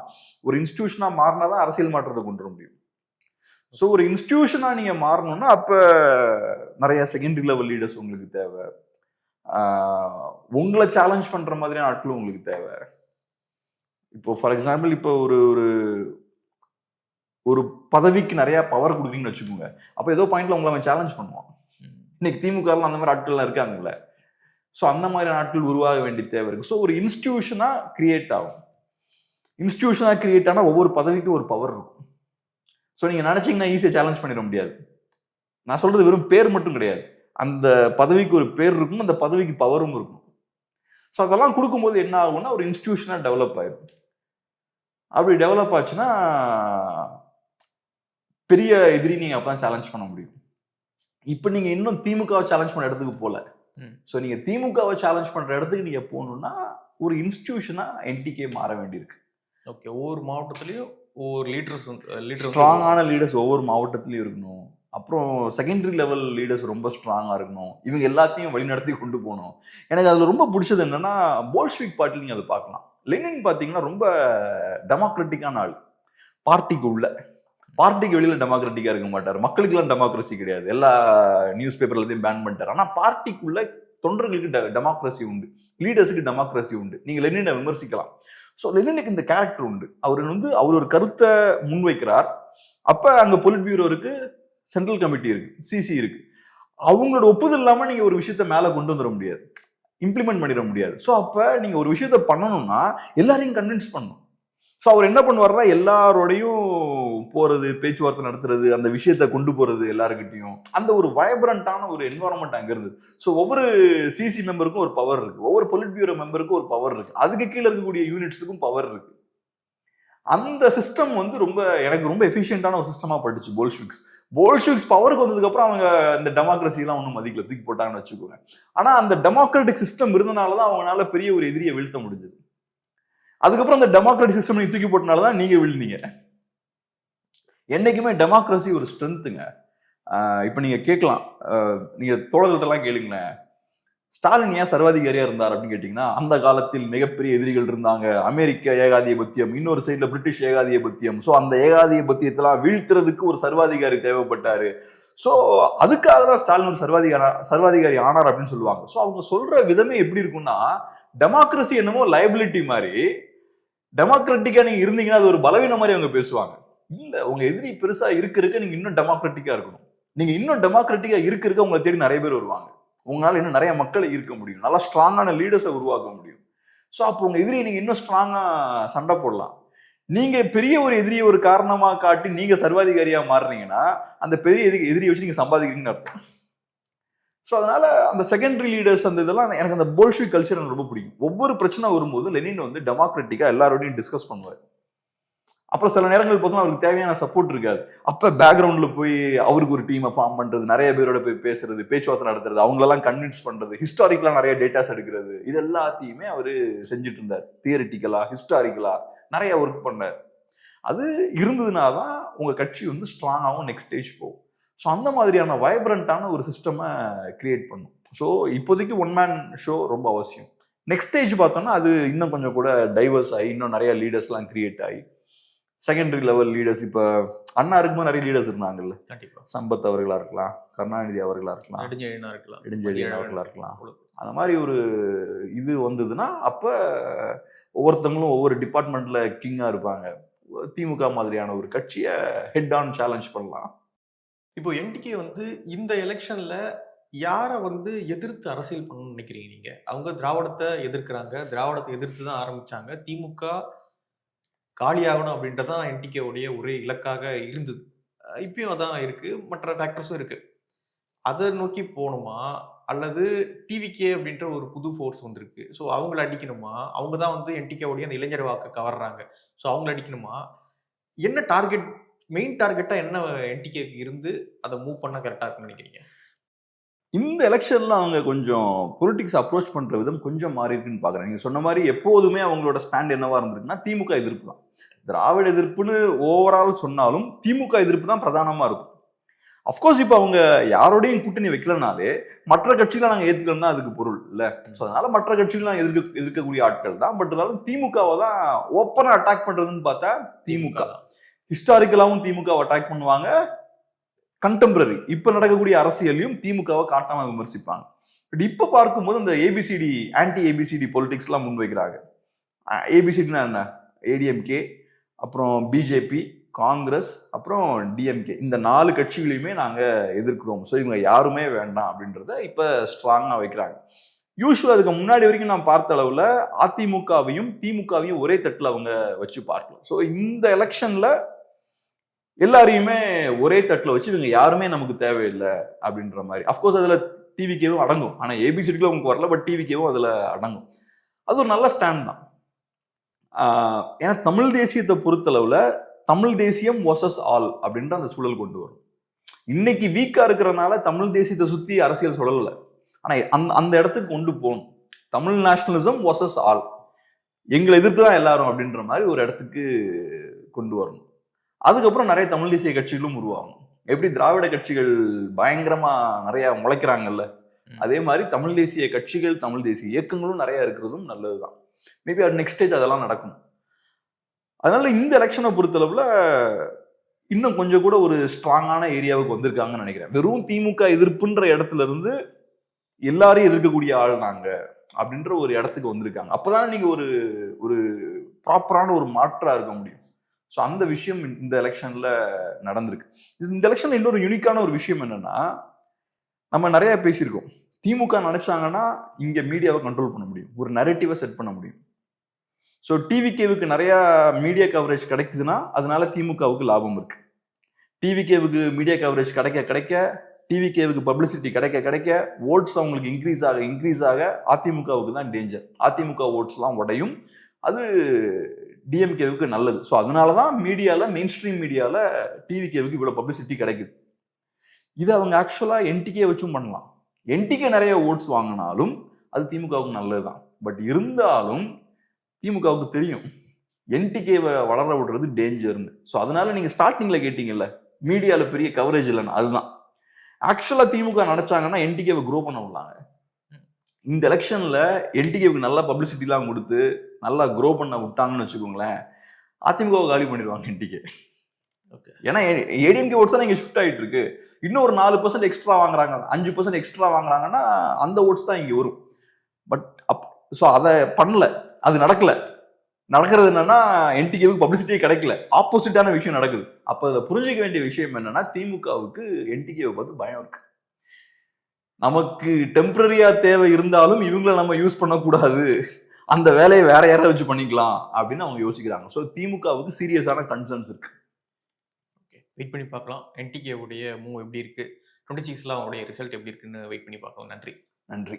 ஒரு இன்ஸ்டிடியூஷனா மாறினாதான் அரசியல் மாற்றத்தை கொண்டு வர முடியும். ஸோ ஒரு இன்ஸ்டிடியூஷனா நீங்க மாறணும்னா அப்ப நிறைய செகண்டரி லெவல் லீடர்ஸ் உங்களுக்கு தேவை, உங்களை சேலஞ்ச் பண்ற மாதிரியான ஆட்களும் உங்களுக்கு தேவை. இப்போ ஃபார் எக்ஸாம்பிள் இப்போ ஒரு பதவிக்கு நிறைய பவர் கொடுக்குறீங்கன்னு வச்சுக்கோங்க, அப்போ ஏதோ பாயிண்ட்ல உங்களை அவன் சேலஞ்ச் பண்ணுவான். இன்னைக்கு திமுக அந்த மாதிரி ஆட்கள்லாம் இருக்காங்கல்ல. ஸோ அந்த மாதிரி ஆட்கள் உருவாக வேண்டிய தேவை இருக்கு. ஸோ ஒரு இன்ஸ்டிடியூஷனா கிரியேட் ஆகும். இன்ஸ்டிடியூஷனா கிரியேட் ஆனால் ஒவ்வொரு பதவிக்கும் ஒரு பவர் இருக்கும். ஸோ நீங்க நினைச்சீங்கன்னா ஈஸியாக சேலஞ்ச் பண்ணிட முடியாது. நான் சொல்றது வெறும் பேர் மட்டும் கிடையாது, அந்த பதவிக்கு ஒரு பேர் இருக்கும், அந்த பதவிக்கு பவரும் இருக்கும். ஸோ அதெல்லாம் கொடுக்கும்போது என்ன ஆகும்னா ஒரு இன்ஸ்டிடியூஷனாக டெவலப் ஆயிடும். அப்படி டெவலப் ஆச்சுன்னா பெரிய எதிரி நீங்க அப்பதான் சேலஞ்ச் பண்ண முடியும். இப்ப நீங்க இன்னும் திமுகவை சேலஞ்ச் பண்ண இடத்துக்கு போல. ஸோ நீங்க திமுகவை சேலஞ்ச் பண்ற இடத்துக்கு நீங்க போகணும்னா ஒரு இன்ஸ்டிடியூஷனா என்டிகே மாற வேண்டியிருக்கு. ஓகே, ஒவ்வொரு மாவட்டத்திலயும் ஒவ்வொரு லீடர்ஸ் ஸ்ட்ராங்கான லீடர்ஸ் ஒவ்வொரு மாவட்டத்திலயும் இருக்கணும். அப்புறம் செகண்டரி லெவல் லீடர்ஸ் ரொம்ப ஸ்ட்ராங்கா இருக்கணும். இவங்க எல்லாத்தையும் வழிநடத்தி கொண்டு போகணும். எனக்கு அதுல ரொம்ப பிடிச்சது என்னன்னா போல்ஷிவிக் பார்ட்டி நீங்க அதை பார்க்கலாம். லெனின் பாத்தீங்கன்னா ரொம்ப டெமோக்ராட்டிக்கான ஆள். பார்ட்டிக்கு உள்ள பார்ட்டிக்கு வெளியில டெமோக்ராட்டிக்கா இருக்க மாட்டார். மக்களுக்கு எல்லாம் டெமோக்ரஸி கிடையாது. எல்லா நியூஸ் பேப்பர்ல எல்லாத்தையும் பேன் பண்ணிட்டார். ஆனா பார்ட்டிக்குள்ள தொண்டர்களுக்கு டெமோக்ரஸி உண்டு, லீடர்ஸுக்கு டெமோக்ரஸி உண்டு. நீங்க லெனினை விமர்சிக்கலாம். ஸோ லெனினுக்கு இந்த கேரக்டர் உண்டு. அவர் ஒரு கருத்தை முன்வைக்கிறார். அப்ப அங்க பொலிட் பியூரோ இருக்கு, சென்ட்ரல் கமிட்டி இருக்கு, சிசி இருக்கு. அவங்களோட ஒப்புதல் இல்லாம நீங்க ஒரு விஷயத்த மேல கொண்டு வந்துட முடியாது, இம்ப்ளிமெண்ட் பண்ணிட முடியாது. ஸோ அப்ப நீங்க ஒரு விஷயத்த பண்ணணும்னா எல்லாரையும் கன்வின்ஸ் பண்ணணும். ஸோ அவர் என்ன பண்ணுவார்னா எல்லாரோடையும் போறது, பேச்சுவார்த்தை நடத்துறது, அந்த விஷயத்த கொண்டு போறது எல்லாருக்கிட்டையும். அந்த ஒரு வைப்ரண்டான ஒரு என்வரான்மெண்ட் அங்க இருந்தது. ஸோ ஒவ்வொரு சிசி மெம்பருக்கும் ஒரு பவர் இருக்கு, ஒவ்வொரு பொலிட் பியூரோ மெம்பருக்கும் ஒரு பவர் இருக்கு, அதுக்கு கீழே இருக்கக்கூடிய யூனிட்ஸுக்கும் பவர் இருக்கு. அந்த சிஸ்டம் எனக்கு ரொம்ப எஃபிஷியன்டான ஒரு சிஸ்டமா பட்டுச்சு போல்ஷிவிக்ஸ் பவருக்கு வந்ததுக்கு அப்புறம் அவங்க இந்த டெமோக்ரஸி எல்லாம் ஒன்றும் மதிக்கல, தூக்கி போட்டாங்கன்னு வச்சுக்கோங்க. ஆனா அந்த டெமோக்ராட்டிக் சிஸ்டம் இருந்தனாலதான் அவங்களால பெரிய ஒரு எதிரியை வீழ்த்த முடிஞ்சது. அதுக்கப்புறம் அந்த டெமோக்ராட்டிக் சிஸ்டம் நீங்க தூக்கி போட்டனாலதான் நீங்க விழுந்தீங்க. என்னைக்குமே டெமோக்ரஸி ஒரு ஸ்ட்ரென்த்துங்க. இப்ப நீங்க கேட்கலாம், நீங்க தோழர்கள்ட்ட எல்லாம் கேளுங்களேன், ஸ்டாலின் ஏன் சர்வாதிகாரியா இருந்தார் அப்படின்னு கேட்டீங்கன்னா, அந்த காலத்தில் மிகப்பெரிய எதிரிகள் இருந்தாங்க. அமெரிக்க ஏகாதிபத்தியம், இன்னொரு சைட்ல பிரிட்டிஷ் ஏகாதிபத்தியம். ஸோ அந்த ஏகாதிபத்தியத்தெல்லாம் வீழ்த்துறதுக்கு ஒரு சர்வாதிகாரி தேவைப்பட்டாரு. ஸோ அதுக்காக தான் ஸ்டாலின் ஒரு சர்வாதிகாரி ஆனார் அப்படின்னு சொல்லுவாங்க. ஸோ அவங்க சொல்ற விதமே எப்படி இருக்கும்னா, டெமோக்ரஸி என்னமோ லைபிலிட்டி மாதிரி, டெமோக்ராட்டிக்கா நீங்க இருந்தீங்கன்னா அது ஒரு பலவீனம் மாதிரி அவங்க பேசுவாங்க. இல்ல, உங்க எதிரி பெருசா இருக்க நீங்க இன்னும் டெமோக்ராட்டிக்கா இருக்கணும். நீங்க இன்னும் டெமோக்ராட்டிக்கா இருக்க உங்களை தேடி நிறைய பேர் வருவாங்க. உங்களால இன்னும் நிறைய மக்களை ஈர்க்க முடியும், நல்லா ஸ்ட்ராங்கான லீடர்ஸை உருவாக்க முடியும். ஸோ அப்போ உங்க எதிரியை நீங்க இன்னும் ஸ்ட்ராங்கா சண்டை போடலாம். நீங்க பெரிய ஒரு எதிரியை ஒரு காரணமா காட்டி நீங்க சர்வாதிகாரியா மாறுறீங்கன்னா அந்த பெரிய எதிரியை வச்சு நீங்க சம்பாதிக்கிறீங்கன்னு அர்த்தம். ஸோ அதனால அந்த செகண்டரி லீடர்ஸ் அந்த இதெல்லாம் எனக்கு அந்த போல்ஷிவிக் கல்ச்சர் எனக்கு ரொம்ப பிடிக்கும். ஒவ்வொரு பிரச்சனை வரும்போது லெனின் டெமோக்ராட்டிக்கா எல்லாரோடையும் டிஸ்கஸ் பண்ணுவார். அப்புறம் சில நேரங்கள் பார்த்தோம்னா அவருக்கு தேவையான சப்போர்ட் இருக்காது. அப்ப பேக்ரவுண்ட்ல போய் அவருக்கு ஒரு டீமை ஃபார்ம் பண்றது, நிறைய பேரோட போய் பேசுறது, பேச்சுவார்த்தை நடத்துறது, அவங்களெல்லாம் கன்வின்ஸ் பண்றது, ஹிஸ்டாரிக்கலா நிறைய டேட்டாஸ் எடுக்கிறது, இது எல்லாத்தையுமே அவரு செஞ்சுட்டு இருந்தார். தியரிட்டிக்கலா, ஹிஸ்டாரிக்கலா நிறைய ஒர்க் பண்ணார். அது இருந்ததுனாதான் உங்க கட்சி ஸ்ட்ராங்காகவும் நெக்ஸ்ட் ஸ்டேஜ் போகும். ஸோ அந்த மாதிரியான வைப்ரண்டான ஒரு சிஸ்டமை கிரியேட் பண்ணும். ஸோ இப்போதைக்கு ஒன் மேன் ஷோ ரொம்ப அவசியம். நெக்ஸ்ட் ஸ்டேஜ் பார்த்தோம்னா அது இன்னும் கொஞ்சம் கூட டைவர்ஸ் ஆகி இன்னும் நிறைய லீடர்ஸ்லாம் கிரியேட் ஆகி செகண்டரி லெவல் லீடர்ஸ், இப்ப அண்ணா இருக்கும்போது நிறைய லீடர்ஸ் இருந்தாங்கல்ல, சம்பத் அவர்களா இருக்கலாம், கருணாநிதி அவர்களா இருக்கலாம், நெடுஞ்செழியன் அவர்களா இருக்கலாம். அந்த மாதிரி ஒரு இது வந்ததுன்னா அப்ப ஒவ்வொருத்தவங்களும் ஒவ்வொரு டிபார்ட்மெண்ட்ல கிங்கா இருப்பாங்க. திமுக மாதிரியான ஒரு கட்சியை ஹெட் ஆன் சேலஞ்ச் பண்ணலாம். இப்போ என்டிகே இந்த எலெக்ஷன்ல யாரை எதிர்த்து அரசியல் பண்ணணும்னு நினைக்கிறீங்க நீங்க? அவங்க திராவிடத்தை எதிர்க்கிறாங்க, திராவிடத்தை எதிர்த்து தான் ஆரம்பிச்சாங்க. திமுக காலியாகணும் அப்படின்றதான் என்டிகே உடைய ஒரே இலக்காக இருந்தது. இப்பயும் அதான் இருக்கு, மற்ற ஃபேக்டர்ஸும் இருக்கு. அதை நோக்கி போகணுமா, அல்லது டிவிகே அப்படின்ற ஒரு புது ஃபோர்ஸ் வந்திருக்கு, ஸோ அவங்கள அடிக்கணுமா? அவங்க தான் என்டிகே உடைய அந்த இளைஞர் வாக்கு கவர்றாங்க, ஸோ அவங்கள அடிக்கணுமா? என்ன டார்கெட், மெயின் டார்கெட்டா என்ன என்டிகேக்கு இருந்து அதை மூவ் பண்ண கரெக்டா இருக்குன்னு நினைக்கிறீங்க? இந்த எலெக்ஷன்ல அவங்க கொஞ்சம் பொலிட்டிக்ஸ் அப்ரோச் பண்ற விதம் கொஞ்சம் மாறி இருக்குன்னு பாக்குறேன். நீங்க சொன்ன மாதிரி எப்போதுமே அவங்களோட ஸ்டாண்ட் என்னவா இருந்திருக்குன்னா திமுக எதிர்ப்பு தான். திராவிட எதிர்ப்புன்னு ஓவரால் சொன்னாலும் திமுக எதிர்ப்பு தான் பிரதானமா இருக்கும். அப்கோர்ஸ் இப்ப அவங்க யாரோடையும் கூட்டணி வைக்கலனாலே மற்ற கட்சிகளை நாங்க ஏத்துக்கலன்னா அதுக்கு பொருள் இல்ல. ஸோ அதனால மற்ற கட்சிகள் எதிர்க்கக்கூடிய ஆட்கள் தான். பட் இருந்தாலும் திமுகவை தான் ஓப்பனா அட்டாக் பண்றதுன்னு பார்த்தா திமுக. ஹிஸ்டாரிக்கலாவும் திமுகவை அட்டாக் பண்ணுவாங்க, கண்டெம்பரரி இப்ப நடக்கக்கூடிய அரசியலையும் திமுகவை காட்டாம விமர்சிப்பாங்க. பட் இப்ப பார்க்கும்போது அந்த ஏபிசிடி, ஆன்டி ஏபிசிடி பொலிட்டிக்ஸ் எல்லாம் முன்வைக்கிறாங்க. ஏபிசிடினா என்ன? ஏடிஎம்கே, அப்புறம் பிஜேபி, காங்கிரஸ், அப்புறம் டிஎம்கே, இந்த 4 கட்சிகளையுமே நாங்க எதிர்க்கிறோம். ஸோ இவங்க யாருமே வேண்டாம் அப்படின்றத இப்ப ஸ்ட்ராங்கா வைக்கிறாங்க. யூஸ்வல் அதுக்கு முன்னாடி வரைக்கும் நான் பார்த்த அளவுல அதிமுகவையும் திமுகவையும் ஒரே தட்டுல அவங்க வச்சு பார்க்கலாம். ஸோ இந்த எலெக்ஷன்ல எல்லாரையுமே ஒரே தட்டுல வச்சு இவங்க யாருமே நமக்கு தேவையில்லை அப்படின்ற மாதிரி. அப்கோர்ஸ் அதுல டிவிகேவும் அடங்கும், ஆனா ஏபிசிடிக்குள்ள உங்களுக்கு வரல, பட் டிவிகேவும் அதுல அடங்கும். அது ஒரு நல்ல ஸ்டாண்ட் தான். ஏன்னா தமிழ் தேசியத்தை பொறுத்தளவுல தமிழ் தேசியம் வர்சஸ் ஆல் அப்படின்ற அந்த சூழல் கொண்டு வரும். இன்னைக்கு வீக்கா இருக்கிறனால தமிழ் தேசியத்தை சுத்தி அரசியல் சொல்லல, ஆனா அந்த இடத்துக்கு கொண்டு போகணும். தமிழ் நேஷனலிசம் வர்சஸ் ஆல், எங்களை எதிர்த்து தான் எல்லாரும் அப்படின்ற மாதிரி ஒரு இடத்துக்கு கொண்டு வரணும். அதுக்கப்புறம் நிறைய தமிழ் தேசிய கட்சிகளும் உருவாகணும். எப்படி திராவிட கட்சிகள் பயங்கரமா நிறைய முளைக்கிறாங்கல்ல, அதே மாதிரி தமிழ் தேசிய கட்சிகள் தமிழ் தேசிய இயக்கங்களும் நிறைய இருக்கிறதும் நல்லதுதான். மேபி அது நெக்ஸ்ட் ஸ்டேஜ் அதெல்லாம் நடக்கும். அதனால இந்த எலெக்ஷனை பொறுத்தளவுல இன்னும் கொஞ்சம் கூட ஒரு ஸ்ட்ராங்கான ஏரியாவுக்கு வந்திருக்காங்கன்னு நினைக்கிறேன். வெறும் திமுக எதிர்ப்புன்ற இடத்துல இருந்து எல்லாரையும் எதிர்க்கக்கூடிய ஆள் நாங்க அப்படின்ற ஒரு இடத்துக்கு வந்திருக்காங்க. அப்பதான் நீங்க ஒரு ஒரு ப்ராப்பரான ஒரு மாற்றா இருக்க முடியும். ஸோ அந்த விஷயம் இந்த எலெக்ஷன்ல நடந்திருக்கு. இந்த எலெக்ஷன்ல இன்னொரு யூனிக்கான ஒரு விஷயம் என்னன்னா, நம்ம நிறைய பேசியிருக்கோம், திமுக நினைச்சாங்கன்னா இங்க மீடியாவை கண்ட்ரோல் பண்ண முடியும், ஒரு நரேட்டிவை செட் பண்ண முடியும். ஸோ டிவிகேவுக்கு நிறைய மீடியா கவரேஜ் கிடைக்குதுன்னா அதனால திமுகவுக்கு லாபம் இருக்கு. டிவிகேவுக்கு மீடியா கவரேஜ் கிடைக்க கிடைக்க, டிவிகேவுக்கு பப்ளிசிட்டி கிடைக்க கிடைக்க, ஓட்ஸ் அவங்களுக்கு இன்க்ரீஸ் ஆக அதிமுகவுக்கு தான் டேஞ்சர். அதிமுக ஓட்ஸ்லாம் உடையும், அது டிஎம்கேவுக்கு நல்லது. ஸோ அதனாலதான் மீடியால, மெயின் ஸ்ட்ரீம் மீடியால டிவிகேவுக்கு இவ்வளவு பப்ளிசிட்டி கிடைக்குது. இது அவங்க ஆக்சுவலா என்டிகே வச்சும் பண்ணலாம். என்டிகே நிறைய ஓட்ஸ் வாங்கினாலும் அது திமுகவுக்கு நல்லதுதான். பட் இருந்தாலும் திமுகவுக்கு தெரியும் என்டிகேவை வளர விடுறது டேஞ்சர்னு. ஸோ அதனால நீங்க ஸ்டார்டிங்ல கேட்டீங்கல்ல மீடியால பெரிய கவரேஜ் இல்லைன்னு, அதுதான் ஆக்சுவலா திமுக நினைச்சாங்கன்னா என்டிகேவை க்ரோ பண்ண விடலாங்க. இந்த எலெக்ஷன்ல என்டிகேவுக்கு நல்ல பப்ளிசிட்டி எல்லாம் கொடுத்து நல்லா க்ரோ பண்ண விட்டாங்கன்னு வச்சுக்கோங்களேன், அதிமுகவை காலி பண்ணிடுவாங்க என்டிகே. ஏன்னா ஏடிஎம்கே ஓட்ஸ் தான் இங்க ஷிஃப்ட் ஆயிட்டு இருக்கு. இன்னும் ஒரு 4% எக்ஸ்ட்ரா வாங்குறாங்க, 5% எக்ஸ்ட்ரா வாங்குறாங்கன்னா அந்த ஓட்ஸ் தான் இங்க வரும். பட் ஸோ அதை பண்ணல, அது நடக்கல. நடக்கிறது என்னன்னா என்டிகேவுக்கு பப்ளிசிட்டியே கிடைக்கல, ஆப்போசிட்டான விஷயம் நடக்குது. அப்ப அதை புரிஞ்சுக்க வேண்டிய விஷயம் என்னன்னா, திமுகவுக்கு என்டிகேவை பார்த்து பயம் இருக்கு. நமக்கு டெம்பரரியா தேவை இருந்தாலும் இவங்களை நம்ம யூஸ் பண்ணக்கூடாது, அந்த வேலையை வேற யாராவது வச்சு பண்ணிக்கலாம் அப்படின்னு அவங்க யோசிக்கிறாங்க. ஸோ திமுகவுக்கு சீரியஸான கன்சர்ன்ஸ் இருக்கு. வெயிட் பண்ணி பார்க்கலாம் என்டிகே உடைய மூவ் எப்படி இருக்கு, 26ல அவங்களுடைய ரிசல்ட் எப்படி இருக்குன்னு வெயிட் பண்ணி பார்க்கலாம். நன்றி.